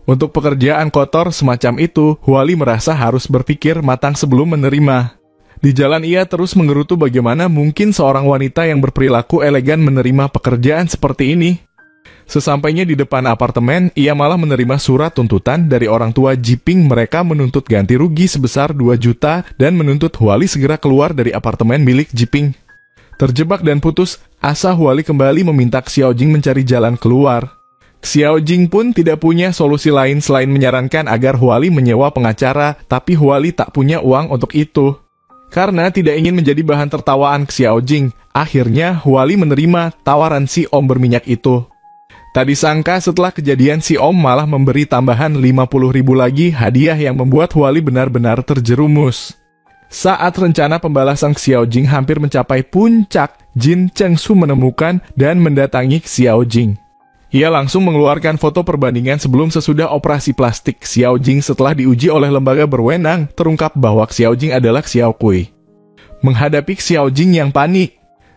Untuk pekerjaan kotor semacam itu, Huali merasa harus berpikir matang sebelum menerima. Di jalan ia terus menggerutu bagaimana mungkin seorang wanita yang berperilaku elegan menerima pekerjaan seperti ini. Sesampainya di depan apartemen, ia malah menerima surat tuntutan dari orang tua Jiping. Mereka menuntut ganti rugi sebesar 2 juta dan menuntut Huali segera keluar dari apartemen milik Jiping. Terjebak dan putus asa, Huali kembali meminta Xiaojing mencari jalan keluar. Xiaojing pun tidak punya solusi lain selain menyarankan agar Huali menyewa pengacara, tapi Huali tak punya uang untuk itu. Karena tidak ingin menjadi bahan tertawaan Xiaojing, akhirnya Huali menerima tawaran si om berminyak itu. Tak disangka setelah kejadian si om malah memberi tambahan 50.000 lagi hadiah yang membuat Huali benar-benar terjerumus. Saat rencana pembalasan Xiaojing hampir mencapai puncak, Jin Chengsu menemukan dan mendatangi Xiaojing. Ia langsung mengeluarkan foto perbandingan sebelum sesudah operasi plastik Xiaojing. Setelah diuji oleh lembaga berwenang, terungkap bahwa Xiaojing adalah Xiao Kui. Menghadapi Xiaojing yang panik,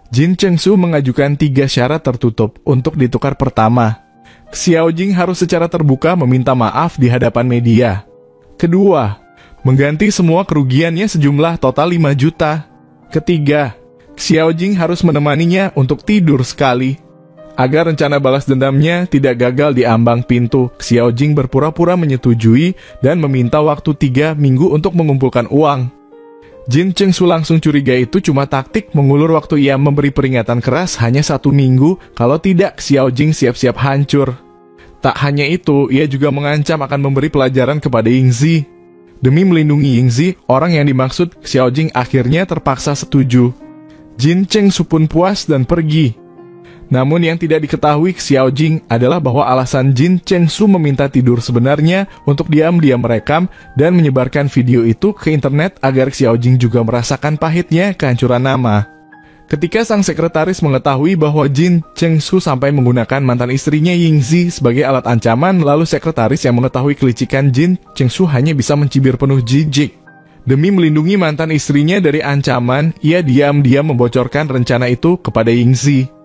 Jin Chengsu mengajukan 3 syarat tertutup untuk ditukar. Pertama, Xiaojing harus secara terbuka meminta maaf di hadapan media. Kedua, mengganti semua kerugiannya sejumlah total 5 juta. Ketiga, Xiaojing harus menemaninya untuk tidur sekali. Agar rencana balas dendamnya tidak gagal di ambang pintu, Xiaojing berpura-pura menyetujui dan meminta waktu 3 minggu untuk mengumpulkan uang. Jin Chengsu langsung curiga itu cuma taktik mengulur waktu. Ia memberi peringatan keras hanya 1 minggu, kalau tidak Xiaojing siap-siap hancur. Tak hanya itu, ia juga mengancam akan memberi pelajaran kepada Yingzi. Demi melindungi Yingzi, orang yang dimaksud, Xiaojing akhirnya terpaksa setuju. Jin Chengsu pun puas dan pergi. Namun yang tidak diketahui Xiaojing adalah bahwa alasan Jin Chengsu meminta tidur sebenarnya untuk diam-diam merekam dan menyebarkan video itu ke internet agar Xiaojing juga merasakan pahitnya kehancuran nama. Ketika sang sekretaris mengetahui bahwa Jin Chengsu sampai menggunakan mantan istrinya Yingzi sebagai alat ancaman, lalu sekretaris yang mengetahui kelicikan Jin Chengsu hanya bisa mencibir penuh jijik. Demi melindungi mantan istrinya dari ancaman, ia diam-diam membocorkan rencana itu kepada Yingzi.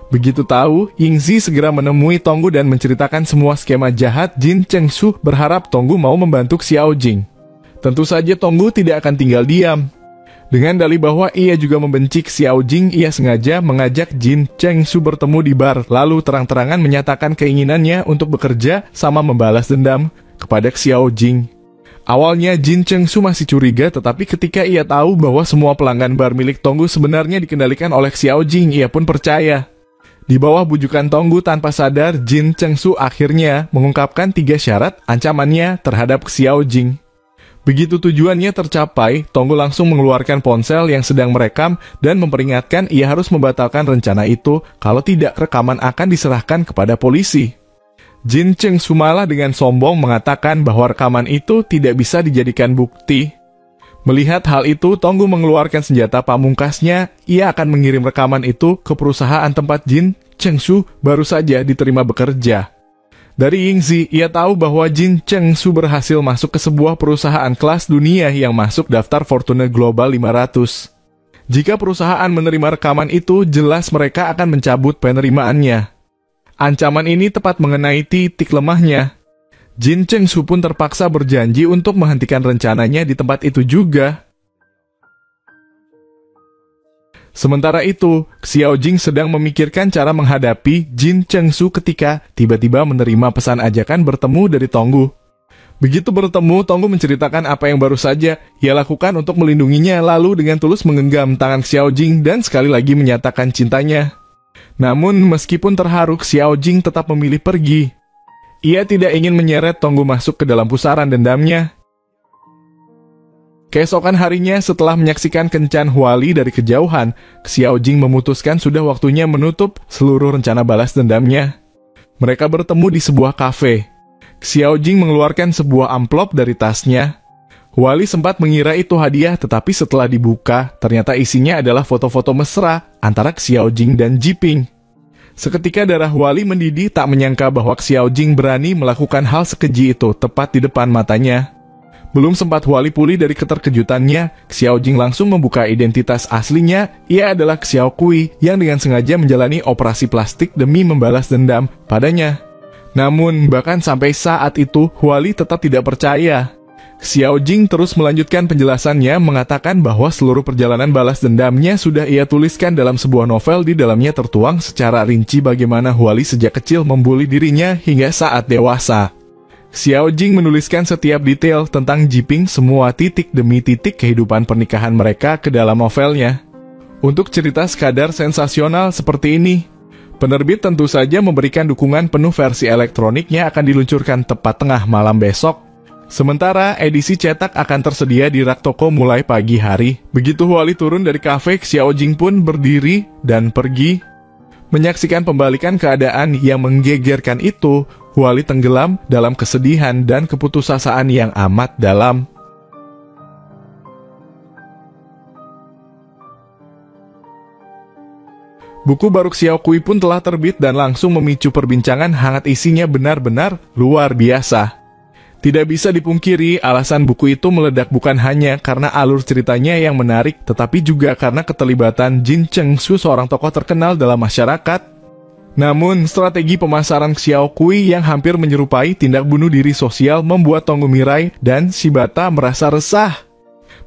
Begitu tahu, Yingzi segera menemui Tonggu dan menceritakan semua skema jahat Jin Chengsu, berharap Tonggu mau membantu Xiaojing. Tentu saja Tonggu tidak akan tinggal diam. Dengan dalih bahwa ia juga membenci Xiaojing, ia sengaja mengajak Jin Chengsu bertemu di bar, lalu terang-terangan menyatakan keinginannya untuk bekerja sama membalas dendam kepada Xiaojing. Awalnya Jin Chengsu masih curiga, tetapi ketika ia tahu bahwa semua pelanggan bar milik Tonggu sebenarnya dikendalikan oleh Xiaojing, ia pun percaya. Di bawah bujukan Tonggu, tanpa sadar Jin Chengsu akhirnya mengungkapkan 3 syarat ancamannya terhadap Xiaojing. Begitu tujuannya tercapai, Tonggu langsung mengeluarkan ponsel yang sedang merekam dan memperingatkan ia harus membatalkan rencana itu, kalau tidak rekaman akan diserahkan kepada polisi. Jin Chengsu malah dengan sombong mengatakan bahwa rekaman itu tidak bisa dijadikan bukti. Melihat hal itu, Tonggu mengeluarkan senjata pamungkasnya. Ia akan mengirim rekaman itu ke perusahaan tempat Jin Chengsu baru saja diterima bekerja. Dari Yingzi, ia tahu bahwa Jin Chengsu berhasil masuk ke sebuah perusahaan kelas dunia yang masuk daftar Fortune Global 500. Jika perusahaan menerima rekaman itu, jelas mereka akan mencabut penerimaannya. Ancaman ini tepat mengenai titik lemahnya. Jin Chengsu pun terpaksa berjanji untuk menghentikan rencananya di tempat itu juga. Sementara itu, Xiaojing sedang memikirkan cara menghadapi Jin Chengsu ketika tiba-tiba menerima pesan ajakan bertemu dari Tonggu. Begitu bertemu, Tonggu menceritakan apa yang baru saja ia lakukan untuk melindunginya, lalu dengan tulus menggenggam tangan Xiaojing dan sekali lagi menyatakan cintanya. Namun meskipun terharu, Xiaojing tetap memilih pergi. Ia tidak ingin menyeret Tonggu masuk ke dalam pusaran dendamnya. Keesokan harinya, setelah menyaksikan kencan Huali dari kejauhan, Xiaojing memutuskan sudah waktunya menutup seluruh rencana balas dendamnya. Mereka bertemu di sebuah kafe. Xiaojing mengeluarkan sebuah amplop dari tasnya. Huali sempat mengira itu hadiah, tetapi setelah dibuka, ternyata isinya adalah foto-foto mesra antara Xiaojing dan Jiping. Seketika darah Huali mendidih, tak menyangka bahwa Xiao Jing berani melakukan hal sekeji itu tepat di depan matanya. Belum sempat Huali pulih dari keterkejutannya, Xiao Jing langsung membuka identitas aslinya. Ia adalah Xiao Kui yang dengan sengaja menjalani operasi plastik demi membalas dendam padanya. Namun, bahkan sampai saat itu, Huali tetap tidak percaya. Xiao Jing terus melanjutkan penjelasannya, mengatakan bahwa seluruh perjalanan balas dendamnya sudah ia tuliskan dalam sebuah novel. Di dalamnya tertuang secara rinci bagaimana Huali sejak kecil membuli dirinya hingga saat dewasa. Xiao Jing menuliskan setiap detail tentang Jiping, semua titik demi titik kehidupan pernikahan mereka ke dalam novelnya. Untuk cerita sekadar sensasional seperti ini, penerbit tentu saja memberikan dukungan penuh. Versi elektroniknya akan diluncurkan tepat tengah malam besok. Sementara edisi cetak akan tersedia di rak toko mulai pagi hari. Begitu Huali turun dari kafe, Xiao Jing pun berdiri dan pergi. Menyaksikan pembalikan keadaan yang menggegerkan itu, Huali tenggelam dalam kesedihan dan keputusasaan yang amat dalam. Buku baru Xiao Kui pun telah terbit dan langsung memicu perbincangan hangat. Isinya benar-benar luar biasa. Tidak bisa dipungkiri, alasan buku itu meledak bukan hanya karena alur ceritanya yang menarik, tetapi juga karena keterlibatan Jin Chengsu, seorang tokoh terkenal dalam masyarakat. Namun, strategi pemasaran Xiao Kui yang hampir menyerupai tindak bunuh diri sosial membuat Tonggu Mirai dan Shibata merasa resah.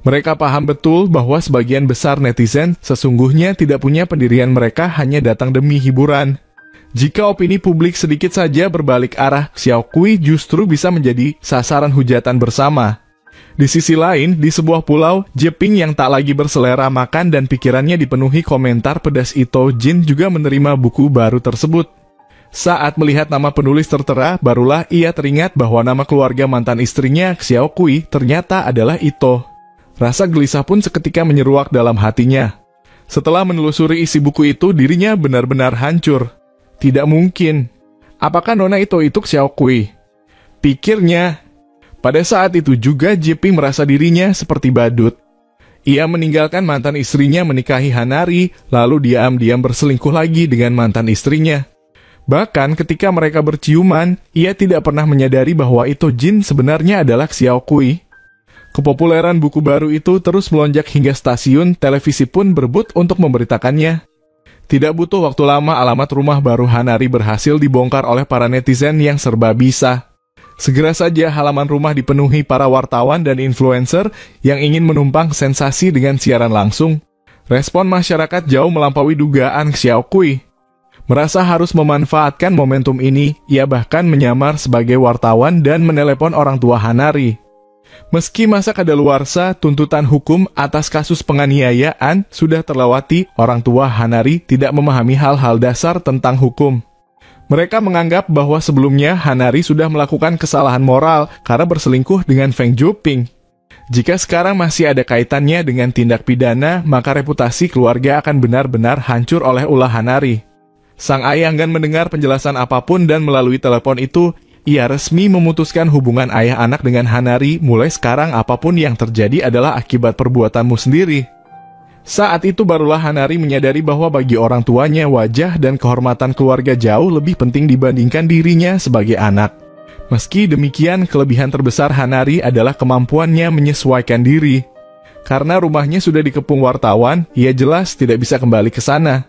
Mereka paham betul bahwa sebagian besar netizen sesungguhnya tidak punya pendirian, mereka hanya datang demi hiburan. Jika opini publik sedikit saja berbalik arah, Xiao Kui justru bisa menjadi sasaran hujatan bersama. Di sisi lain, di sebuah pulau, Jiping yang tak lagi berselera makan dan pikirannya dipenuhi komentar pedas itu, Jin juga menerima buku baru tersebut. Saat melihat nama penulis tertera, barulah ia teringat bahwa nama keluarga mantan istrinya, Xiao Kui, ternyata adalah Ito. Rasa gelisah pun seketika menyeruak dalam hatinya. Setelah menelusuri isi buku itu, dirinya benar-benar hancur. Tidak mungkin. Apakah Nona itu Xiao Kui? Pikirnya. Pada saat itu juga Jiping merasa dirinya seperti badut. Ia meninggalkan mantan istrinya menikahi Hanari, lalu diam-diam berselingkuh lagi dengan mantan istrinya. Bahkan ketika mereka berciuman, ia tidak pernah menyadari bahwa itu Jin sebenarnya adalah Xiao Kui. Kepopuleran buku baru itu terus melonjak hingga stasiun televisi pun berebut untuk memberitakannya. Tidak butuh waktu lama, alamat rumah baru Hanari berhasil dibongkar oleh para netizen yang serba bisa. Segera saja halaman rumah dipenuhi para wartawan dan influencer yang ingin menumpang sensasi dengan siaran langsung. Respon masyarakat jauh melampaui dugaan Xiao Kui. Merasa harus memanfaatkan momentum ini, ia bahkan menyamar sebagai wartawan dan menelepon orang tua Hanari. Meski masa kadaluarsa, tuntutan hukum atas kasus penganiayaan sudah terlewati, orang tua Hanari tidak memahami hal-hal dasar tentang hukum. Mereka menganggap bahwa sebelumnya Hanari sudah melakukan kesalahan moral karena berselingkuh dengan Feng Juping. Jika sekarang masih ada kaitannya dengan tindak pidana, maka reputasi keluarga akan benar-benar hancur oleh ulah Hanari. Sang ayah enggan mendengar penjelasan apapun dan melalui telepon itu, ia resmi memutuskan hubungan ayah anak dengan Hanari. Mulai sekarang apapun yang terjadi adalah akibat perbuatanmu sendiri. Saat itu barulah Hanari menyadari bahwa bagi orang tuanya, wajah dan kehormatan keluarga jauh lebih penting dibandingkan dirinya sebagai anak. Meski demikian, kelebihan terbesar Hanari adalah kemampuannya menyesuaikan diri. Karena rumahnya sudah dikepung wartawan, ia jelas tidak bisa kembali ke sana.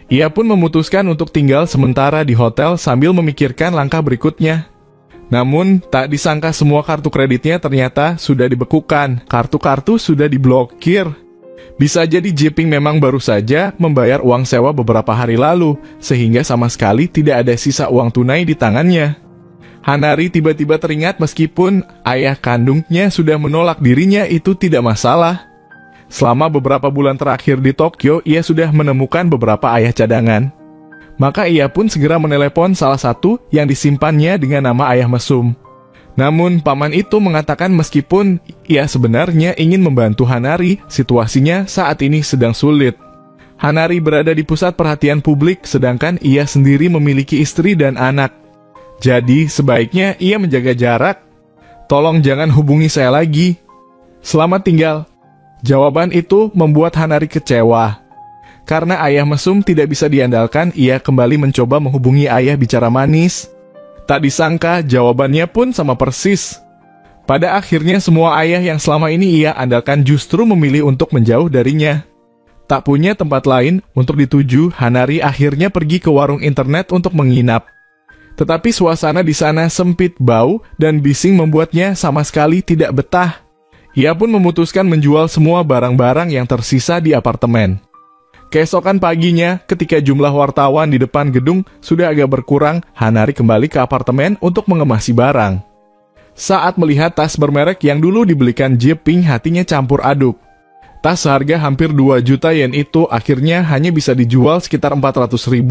Ia pun memutuskan untuk tinggal sementara di hotel sambil memikirkan langkah berikutnya. Namun, tak disangka semua kartu kreditnya ternyata sudah dibekukan, kartu-kartu sudah diblokir. Bisa jadi Jiping memang baru saja membayar uang sewa beberapa hari lalu, sehingga sama sekali tidak ada sisa uang tunai di tangannya. Hanari tiba-tiba teringat meskipun ayah kandungnya sudah menolak dirinya, itu tidak masalah. Selama beberapa bulan terakhir di Tokyo, ia sudah menemukan beberapa ayah cadangan. Maka ia pun segera menelepon salah satu yang disimpannya dengan nama Ayah Mesum. Namun paman itu mengatakan meskipun ia sebenarnya ingin membantu Hanari, situasinya saat ini sedang sulit. Hanari berada di pusat perhatian publik, sedangkan ia sendiri memiliki istri dan anak. Jadi sebaiknya ia menjaga jarak. Tolong jangan hubungi saya lagi. Selamat tinggal. Jawaban itu membuat Hanari kecewa. Karena ayah mesum tidak bisa diandalkan, ia kembali mencoba menghubungi ayah bicara manis. Tak disangka, jawabannya pun sama persis. Pada akhirnya semua ayah yang selama ini ia andalkan justru memilih untuk menjauh darinya. Tak punya tempat lain untuk dituju, Hanari akhirnya pergi ke warung internet untuk menginap. Tetapi suasana di sana sempit, bau, dan bising membuatnya sama sekali tidak betah. Ia pun memutuskan menjual semua barang-barang yang tersisa di apartemen. Keesokan paginya, ketika jumlah wartawan di depan gedung sudah agak berkurang, Hanari kembali ke apartemen untuk mengemasi barang. Saat melihat tas bermerek yang dulu dibelikan Jeping, hatinya campur aduk. Tas seharga hampir 2 juta yen itu akhirnya hanya bisa dijual sekitar 400.000.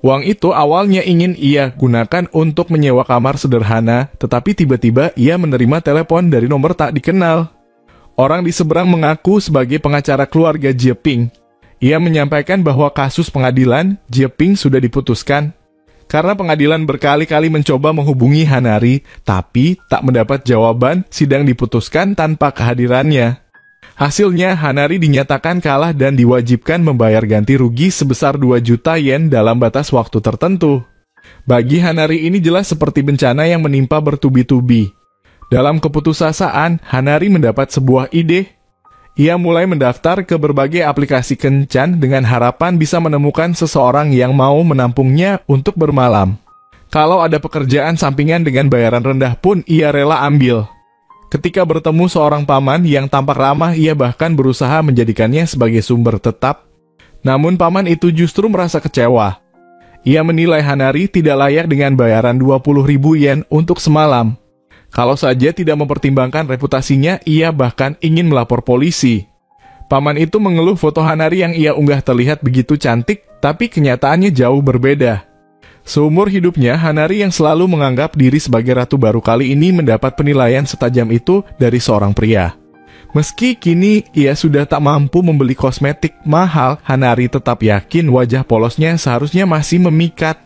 Uang itu awalnya ingin ia gunakan untuk menyewa kamar sederhana, tetapi tiba-tiba ia menerima telepon dari nomor tak dikenal. Orang di seberang mengaku sebagai pengacara keluarga Jeping. Ia menyampaikan bahwa kasus pengadilan Jeping sudah diputuskan. Karena pengadilan berkali-kali mencoba menghubungi Hanari, tapi tak mendapat jawaban, sidang diputuskan tanpa kehadirannya. Hasilnya, Hanari dinyatakan kalah dan diwajibkan membayar ganti rugi sebesar 2 juta yen dalam batas waktu tertentu. Bagi Hanari ini jelas seperti bencana yang menimpa bertubi-tubi. Dalam keputusasaan, Hanari mendapat sebuah ide. Ia mulai mendaftar ke berbagai aplikasi kencan dengan harapan bisa menemukan seseorang yang mau menampungnya untuk bermalam. Kalau ada pekerjaan sampingan dengan bayaran rendah pun ia rela ambil. Ketika bertemu seorang paman yang tampak ramah, ia bahkan berusaha menjadikannya sebagai sumber tetap. Namun paman itu justru merasa kecewa. Ia menilai Hanari tidak layak dengan bayaran 20.000 yen untuk semalam. Kalau saja tidak mempertimbangkan reputasinya, ia bahkan ingin melapor polisi. Paman itu mengeluh foto Hanari yang ia unggah terlihat begitu cantik, tapi kenyataannya jauh berbeda. Seumur hidupnya, Hanari yang selalu menganggap diri sebagai ratu baru kali ini mendapat penilaian setajam itu dari seorang pria. Meski kini ia sudah tak mampu membeli kosmetik mahal, Hanari tetap yakin wajah polosnya seharusnya masih memikat.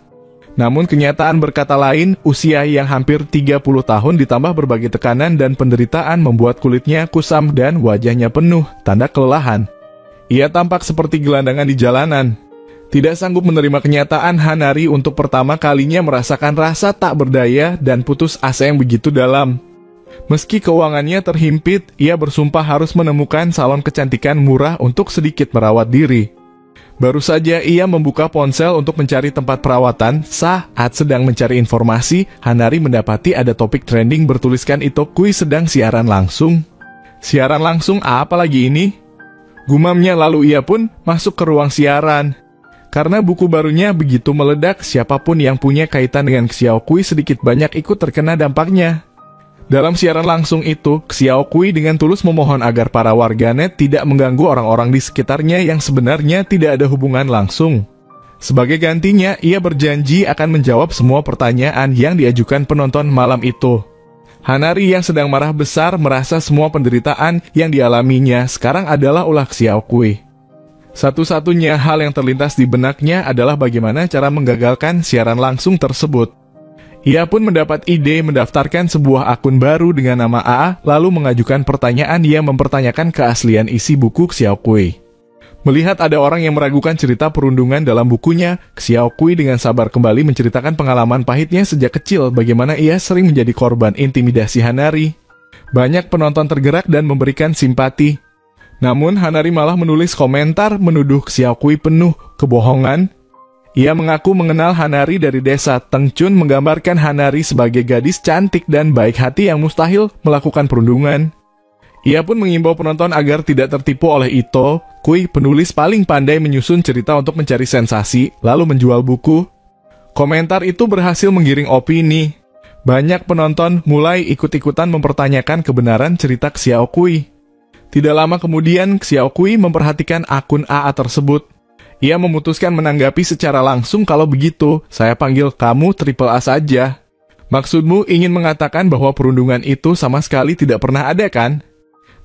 Namun kenyataan berkata lain, usia yang hampir 30 tahun ditambah berbagai tekanan dan penderitaan membuat kulitnya kusam dan wajahnya penuh tanda kelelahan. Ia tampak seperti gelandangan di jalanan. Tidak sanggup menerima kenyataan, Hanari untuk pertama kalinya merasakan rasa tak berdaya dan putus asa yang begitu dalam. Meski keuangannya terhimpit, ia bersumpah harus menemukan salon kecantikan murah untuk sedikit merawat diri. Baru saja ia membuka ponsel untuk mencari tempat perawatan, saat sedang mencari informasi, Hanari mendapati ada topik trending bertuliskan Itokui sedang siaran langsung. Siaran langsung apa lagi ini? Gumamnya, lalu ia pun masuk ke ruang siaran. Karena buku barunya begitu meledak, siapapun yang punya kaitan dengan Xiaokui sedikit banyak ikut terkena dampaknya. Dalam siaran langsung itu, Xiaokui dengan tulus memohon agar para warganet tidak mengganggu orang-orang di sekitarnya yang sebenarnya tidak ada hubungan langsung. Sebagai gantinya, ia berjanji akan menjawab semua pertanyaan yang diajukan penonton malam itu. Hanari yang sedang marah besar merasa semua penderitaan yang dialaminya sekarang adalah ulah Xiaokui. Satu-satunya hal yang terlintas di benaknya adalah bagaimana cara menggagalkan siaran langsung tersebut. Ia pun mendapat ide mendaftarkan sebuah akun baru dengan nama AA, lalu mengajukan pertanyaan yang mempertanyakan keaslian isi buku Xiaokui. Melihat ada orang yang meragukan cerita perundungan dalam bukunya, Xiaokui dengan sabar kembali menceritakan pengalaman pahitnya sejak kecil, bagaimana ia sering menjadi korban intimidasi Hanari. Banyak penonton tergerak dan memberikan simpati. Namun Hanari malah menulis komentar menuduh Xiaokui penuh kebohongan. Ia mengaku mengenal Hanari dari desa Tengchun, menggambarkan Hanari sebagai gadis cantik dan baik hati yang mustahil melakukan perundungan. Ia pun mengimbau penonton agar tidak tertipu oleh Itokui, penulis paling pandai menyusun cerita untuk mencari sensasi, lalu menjual buku. Komentar itu berhasil menggiring opini. Banyak penonton mulai ikut-ikutan mempertanyakan kebenaran cerita Xiaokui. Tidak lama kemudian, Xiaokui memperhatikan akun AA tersebut. Ia memutuskan menanggapi secara langsung, kalau begitu, saya panggil kamu Triple A saja. Maksudmu ingin mengatakan bahwa perundungan itu sama sekali tidak pernah ada, kan?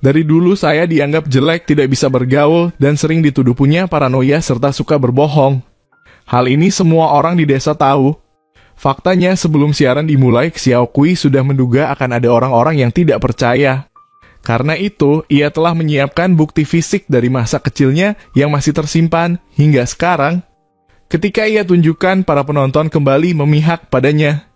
Dari dulu saya dianggap jelek, tidak bisa bergaul, dan sering dituduh punya paranoia serta suka berbohong. Hal ini semua orang di desa tahu. Faktanya sebelum siaran dimulai, Xiaokui sudah menduga akan ada orang-orang yang tidak percaya. Karena itu, ia telah menyiapkan bukti fisik dari masa kecilnya yang masih tersimpan hingga sekarang. Ketika ia tunjukkan, para penonton kembali memihak padanya.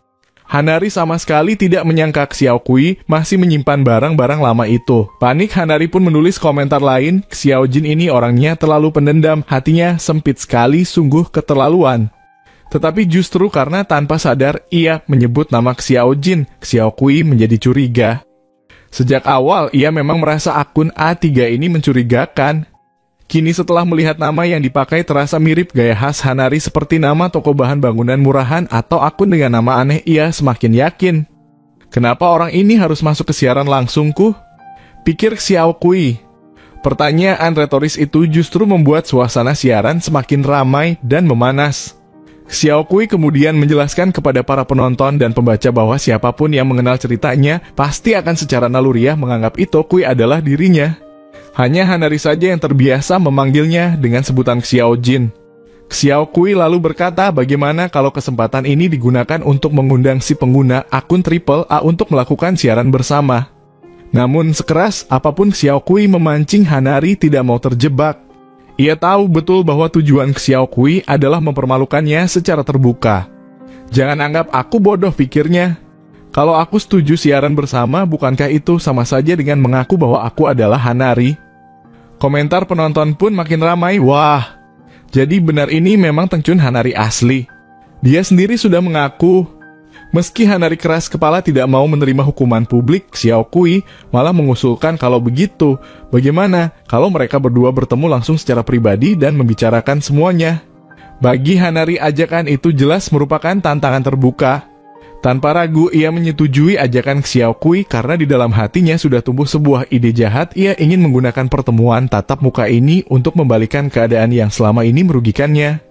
Hanari sama sekali tidak menyangka Xiao Kui masih menyimpan barang-barang lama itu. Panik, Hanari pun menulis komentar lain, Xiao Jin ini orangnya terlalu pendendam, hatinya sempit sekali, sungguh keterlaluan. Tetapi justru karena tanpa sadar ia menyebut nama Xiao Jin, Xiao Kui menjadi curiga. Sejak awal ia memang merasa akun A3 ini mencurigakan. Kini setelah melihat nama yang dipakai terasa mirip gaya khas Hanari seperti nama toko bahan bangunan murahan atau akun dengan nama aneh, ia semakin yakin. Kenapa orang ini harus masuk ke siaran langsungku? Pikir Xiao Kui. Pertanyaan retoris itu justru membuat suasana siaran semakin ramai dan memanas. Xiao Kui kemudian menjelaskan kepada para penonton dan pembaca bahwa siapapun yang mengenal ceritanya pasti akan secara naluriah menganggap itu Kui adalah dirinya. Hanya Hanari saja yang terbiasa memanggilnya dengan sebutan Xiao Jin. Xiao Kui lalu berkata bagaimana kalau kesempatan ini digunakan untuk mengundang si pengguna akun AAA untuk melakukan siaran bersama. Namun sekeras apapun Xiao Kui memancing, Hanari tidak mau terjebak. Ia tahu betul bahwa tujuan Xiao Kui adalah mempermalukannya secara terbuka. Jangan anggap aku bodoh, pikirnya. Kalau aku setuju siaran bersama, bukankah itu sama saja dengan mengaku bahwa aku adalah Hanari? Komentar penonton pun makin ramai. Wah, jadi benar ini memang Tengchun Hanari asli. Dia sendiri sudah mengaku. Meski Hanari keras kepala tidak mau menerima hukuman publik, Xiao Kui malah mengusulkan kalau begitu, bagaimana kalau mereka berdua bertemu langsung secara pribadi dan membicarakan semuanya. Bagi Hanari, ajakan itu jelas merupakan tantangan terbuka. Tanpa ragu, ia menyetujui ajakan Xiao Kui karena di dalam hatinya sudah tumbuh sebuah ide jahat. Ia ingin menggunakan pertemuan tatap muka ini untuk membalikan keadaan yang selama ini merugikannya.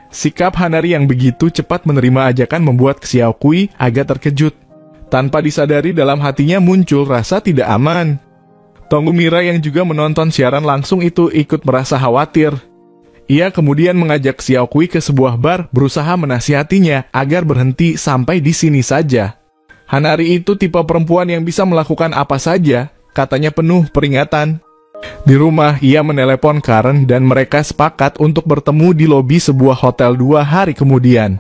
Sikap Hanari yang begitu cepat menerima ajakan membuat Xiao Kui agak terkejut. Tanpa disadari dalam hatinya muncul rasa tidak aman. Tonggu Mira yang juga menonton siaran langsung itu ikut merasa khawatir. Ia kemudian mengajak Xiao Kui ke sebuah bar, berusaha menasihatinya agar berhenti sampai di sini saja. Hanari itu tipe perempuan yang bisa melakukan apa saja, katanya penuh peringatan. Di rumah, ia menelepon Karen dan mereka sepakat untuk bertemu di lobi sebuah hotel 2 hari kemudian.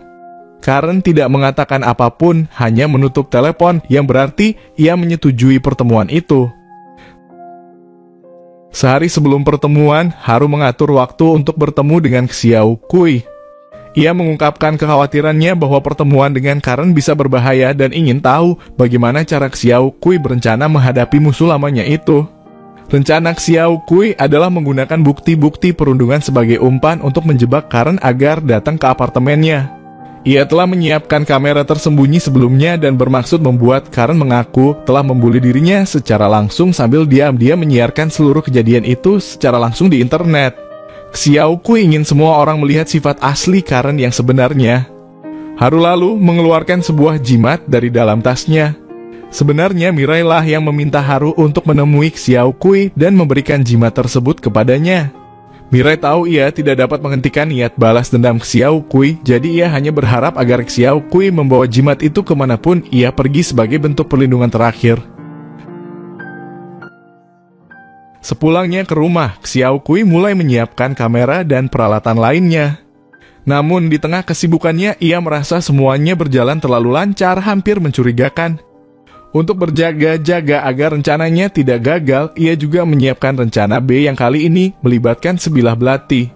Karen tidak mengatakan apapun, hanya menutup telepon, yang berarti ia menyetujui pertemuan itu. Sehari sebelum pertemuan, Haru mengatur waktu untuk bertemu dengan Xiao Kui. Ia mengungkapkan kekhawatirannya bahwa pertemuan dengan Karen bisa berbahaya dan ingin tahu bagaimana cara Xiao Kui berencana menghadapi musuh lamanya itu. Rencana Xiao Kui adalah menggunakan bukti-bukti perundungan sebagai umpan untuk menjebak Karen agar datang ke apartemennya. Ia telah menyiapkan kamera tersembunyi sebelumnya dan bermaksud membuat Karen mengaku telah membuli dirinya secara langsung sambil diam-diam menyiarkan seluruh kejadian itu secara langsung di internet. Xiao Kui ingin semua orang melihat sifat asli Karen yang sebenarnya. Haru lalu mengeluarkan sebuah jimat dari dalam tasnya. Sebenarnya Mirai lah yang meminta Haru untuk menemui Xiao Kui dan memberikan jimat tersebut kepadanya. Mirai tahu ia tidak dapat menghentikan niat balas dendam Xiao Kui, jadi ia hanya berharap agar Xiao Kui membawa jimat itu kemanapun ia pergi sebagai bentuk perlindungan terakhir. Sepulangnya ke rumah, Xiao Kui mulai menyiapkan kamera dan peralatan lainnya. Namun di tengah kesibukannya, ia merasa semuanya berjalan terlalu lancar, hampir mencurigakan. Untuk berjaga-jaga agar rencananya tidak gagal, ia juga menyiapkan rencana B yang kali ini melibatkan sebilah belati.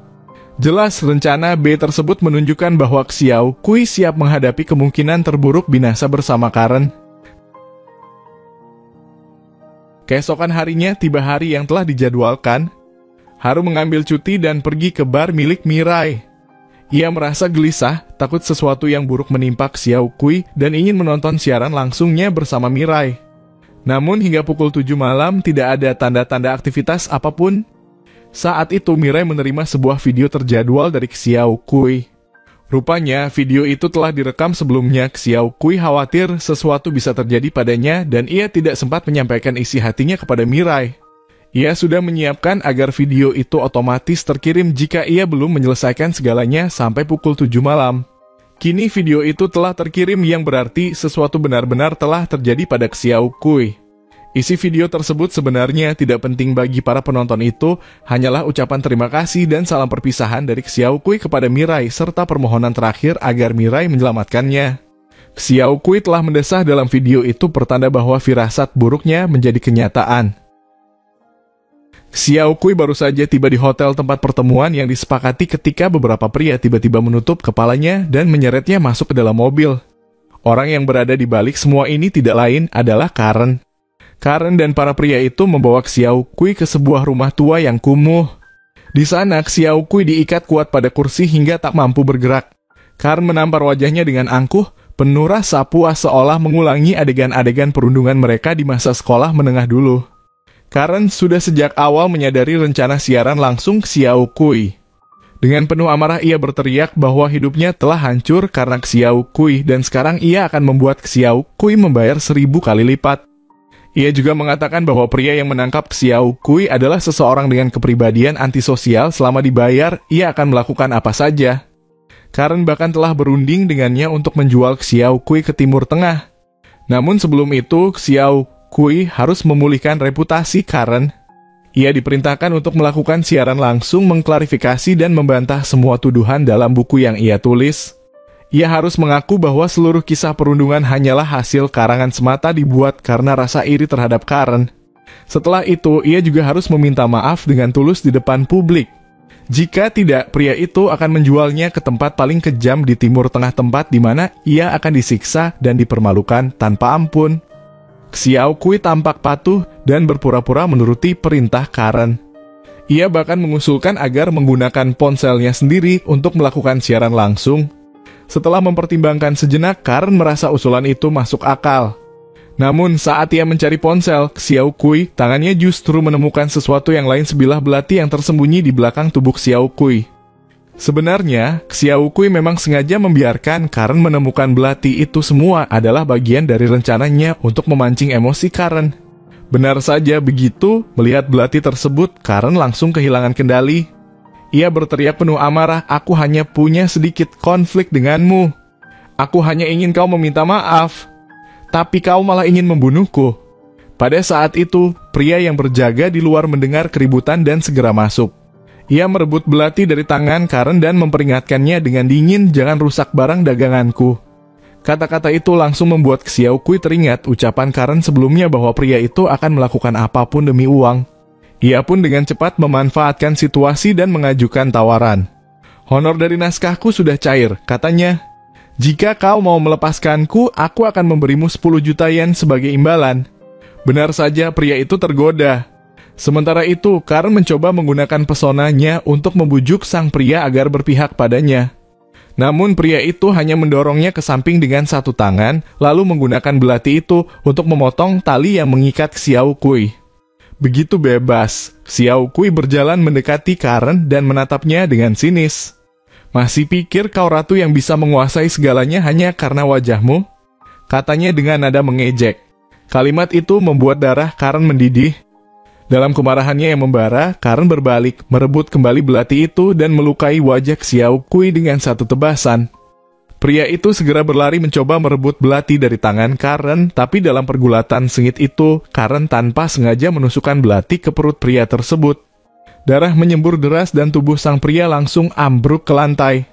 Jelas rencana B tersebut menunjukkan bahwa Xiao Kui siap menghadapi kemungkinan terburuk binasa bersama Karen. Keesokan harinya tiba hari yang telah dijadwalkan. Haru mengambil cuti dan pergi ke bar milik Mirai. Ia merasa gelisah, takut sesuatu yang buruk menimpa Xiao Kui dan ingin menonton siaran langsungnya bersama Mirai. Namun hingga pukul 7 malam tidak ada tanda-tanda aktivitas apapun. Saat itu Mirai menerima sebuah video terjadwal dari Xiao Kui. Rupanya video itu telah direkam sebelumnya. Xiao Kui khawatir sesuatu bisa terjadi padanya dan ia tidak sempat menyampaikan isi hatinya kepada Mirai. Ia sudah menyiapkan agar video itu otomatis terkirim jika ia belum menyelesaikan segalanya sampai pukul 7 malam. Kini video itu telah terkirim yang berarti sesuatu benar-benar telah terjadi pada Xiao Kui. Isi video tersebut sebenarnya tidak penting bagi para penonton itu, hanyalah ucapan terima kasih dan salam perpisahan dari Xiao Kui kepada Mirai serta permohonan terakhir agar Mirai menyelamatkannya. Xiao Kui telah mendesah dalam video itu pertanda bahwa firasat buruknya menjadi kenyataan. Xiao Kui baru saja tiba di hotel tempat pertemuan yang disepakati ketika beberapa pria tiba-tiba menutup kepalanya dan menyeretnya masuk ke dalam mobil. Orang yang berada di balik semua ini tidak lain adalah Karen. Karen dan para pria itu membawa Xiao Kui ke sebuah rumah tua yang kumuh. Di sana, Xiao Kui diikat kuat pada kursi hingga tak mampu bergerak. Karen menampar wajahnya dengan angkuh, penuh rasa puas seolah mengulangi adegan-adegan perundungan mereka di masa sekolah menengah dulu. Karen sudah sejak awal menyadari rencana siaran langsung Xiao Kui. Dengan penuh amarah ia berteriak bahwa hidupnya telah hancur karena Xiao Kui dan sekarang ia akan membuat Xiao Kui membayar 1000 kali lipat. Ia juga mengatakan bahwa pria yang menangkap Xiao Kui adalah seseorang dengan kepribadian antisosial. Selama dibayar, ia akan melakukan apa saja. Karen bahkan telah berunding dengannya untuk menjual Xiao Kui ke Timur Tengah. Namun sebelum itu, Xiao Kui harus memulihkan reputasi Karen. Ia diperintahkan untuk melakukan siaran langsung, mengklarifikasi dan membantah semua tuduhan dalam buku yang ia tulis. Ia harus mengaku bahwa seluruh kisah perundungan hanyalah hasil karangan semata dibuat karena rasa iri terhadap Karen. Setelah itu, ia juga harus meminta maaf dengan tulus di depan publik. Jika tidak, pria itu akan menjualnya ke tempat paling kejam di Timur Tengah, tempat di mana ia akan disiksa dan dipermalukan tanpa ampun. Xiao Kui tampak patuh dan berpura-pura menuruti perintah Karen. Ia bahkan mengusulkan agar menggunakan ponselnya sendiri untuk melakukan siaran langsung. Setelah mempertimbangkan sejenak, Karen merasa usulan itu masuk akal. Namun saat ia mencari ponsel, Xiao Kui, tangannya justru menemukan sesuatu yang lain, sebilah belati yang tersembunyi di belakang tubuh Xiao Kui. Sebenarnya, Xiao Kui memang sengaja membiarkan Karen menemukan belati itu semua adalah bagian dari rencananya untuk memancing emosi Karen. Benar saja begitu, melihat belati tersebut, Karen langsung kehilangan kendali. Ia berteriak penuh amarah, "Aku hanya punya sedikit konflik denganmu. Aku hanya ingin kau meminta maaf. Tapi kau malah ingin membunuhku." Pada saat itu, pria yang berjaga di luar mendengar keributan dan segera masuk. Ia merebut belati dari tangan Karen dan memperingatkannya dengan dingin, "Jangan rusak barang daganganku." Kata-kata itu langsung membuat Xiao Kui teringat ucapan Karen sebelumnya bahwa pria itu akan melakukan apapun demi uang. Ia pun dengan cepat memanfaatkan situasi dan mengajukan tawaran. "Honor dari naskahku sudah cair," katanya. "Jika kau mau melepaskanku, aku akan memberimu 10 juta yen sebagai imbalan." Benar saja, pria itu tergoda. Sementara itu, Karen mencoba menggunakan pesonanya untuk membujuk sang pria agar berpihak padanya. Namun pria itu hanya mendorongnya ke samping dengan satu tangan, lalu menggunakan belati itu untuk memotong tali yang mengikat Xiao Kui. Begitu bebas, Xiao Kui berjalan mendekati Karen dan menatapnya dengan sinis. "Masih pikir kau ratu yang bisa menguasai segalanya hanya karena wajahmu?" katanya dengan nada mengejek. Kalimat itu membuat darah Karen mendidih. Dalam kemarahannya yang membara, Karen berbalik, merebut kembali belati itu dan melukai wajah Xiao Kui dengan satu tebasan. Pria itu segera berlari mencoba merebut belati dari tangan Karen, tapi dalam pergulatan sengit itu, Karen tanpa sengaja menusukkan belati ke perut pria tersebut. Darah menyembur deras dan tubuh sang pria langsung ambruk ke lantai.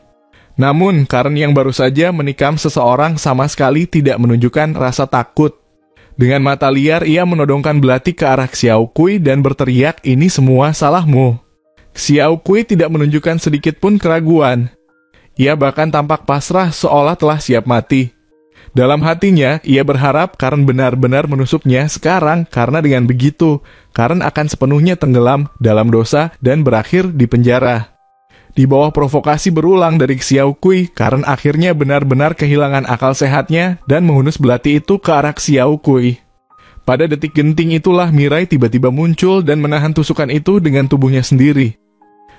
Namun, Karen yang baru saja menikam seseorang sama sekali tidak menunjukkan rasa takut. Dengan mata liar, ia menodongkan belati ke arah Xiao Kui dan berteriak, "Ini semua salahmu." Xiao Kui tidak menunjukkan sedikit pun keraguan. Ia bahkan tampak pasrah seolah telah siap mati. Dalam hatinya, ia berharap Karen benar-benar menusuknya sekarang karena dengan begitu, Karen akan sepenuhnya tenggelam dalam dosa dan berakhir di penjara. Di bawah provokasi berulang dari Xiao Kui, Karen akhirnya benar-benar kehilangan akal sehatnya dan menghunus belati itu ke arah Xiao Kui. Pada detik genting itulah Mirai tiba-tiba muncul dan menahan tusukan itu dengan tubuhnya sendiri.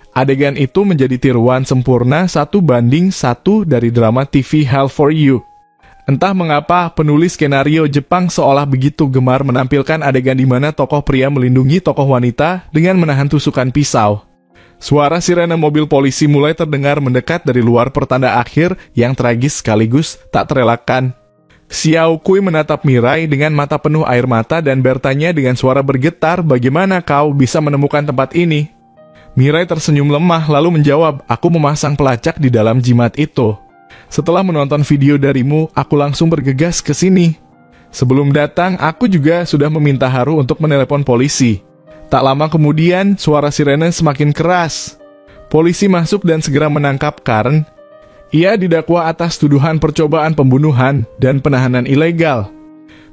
Adegan itu menjadi tiruan sempurna 1:1 dari drama TV Hell for You. Entah mengapa penulis skenario Jepang seolah begitu gemar menampilkan adegan di mana tokoh pria melindungi tokoh wanita dengan menahan tusukan pisau. Suara sirene mobil polisi mulai terdengar mendekat dari luar, pertanda akhir yang tragis sekaligus tak terelakkan. Xiao Kui menatap Mirai dengan mata penuh air mata dan bertanya dengan suara bergetar, bagaimana kau bisa menemukan tempat ini? Mirai tersenyum lemah lalu menjawab, aku memasang pelacak di dalam jimat itu. Setelah menonton video darimu, aku langsung bergegas ke sini. Sebelum datang, aku juga sudah meminta Haru untuk menelepon polisi. Tak lama kemudian, suara sirene semakin keras. Polisi masuk dan segera menangkap Karen. Ia didakwa atas tuduhan percobaan pembunuhan dan penahanan ilegal.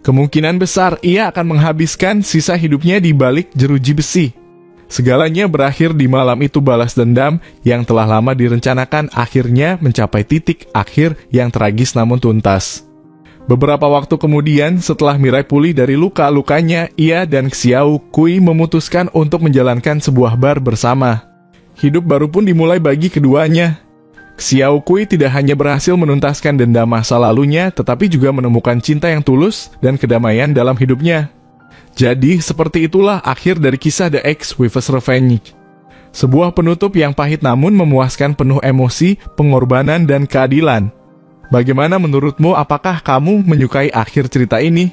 Kemungkinan besar ia akan menghabiskan sisa hidupnya di balik jeruji besi. Segalanya berakhir di malam itu, balas dendam yang telah lama direncanakan akhirnya mencapai titik akhir yang tragis namun tuntas. Beberapa waktu kemudian, setelah Mirai pulih dari luka-lukanya, ia dan Xiao Kui memutuskan untuk menjalankan sebuah bar bersama. Hidup baru pun dimulai bagi keduanya. Xiao Kui tidak hanya berhasil menuntaskan dendam masa lalunya, tetapi juga menemukan cinta yang tulus dan kedamaian dalam hidupnya. Jadi, seperti itulah akhir dari kisah The Ex-Wife's Revenge. Sebuah penutup yang pahit namun memuaskan, penuh emosi, pengorbanan, dan keadilan. Bagaimana menurutmu, apakah kamu menyukai akhir cerita ini?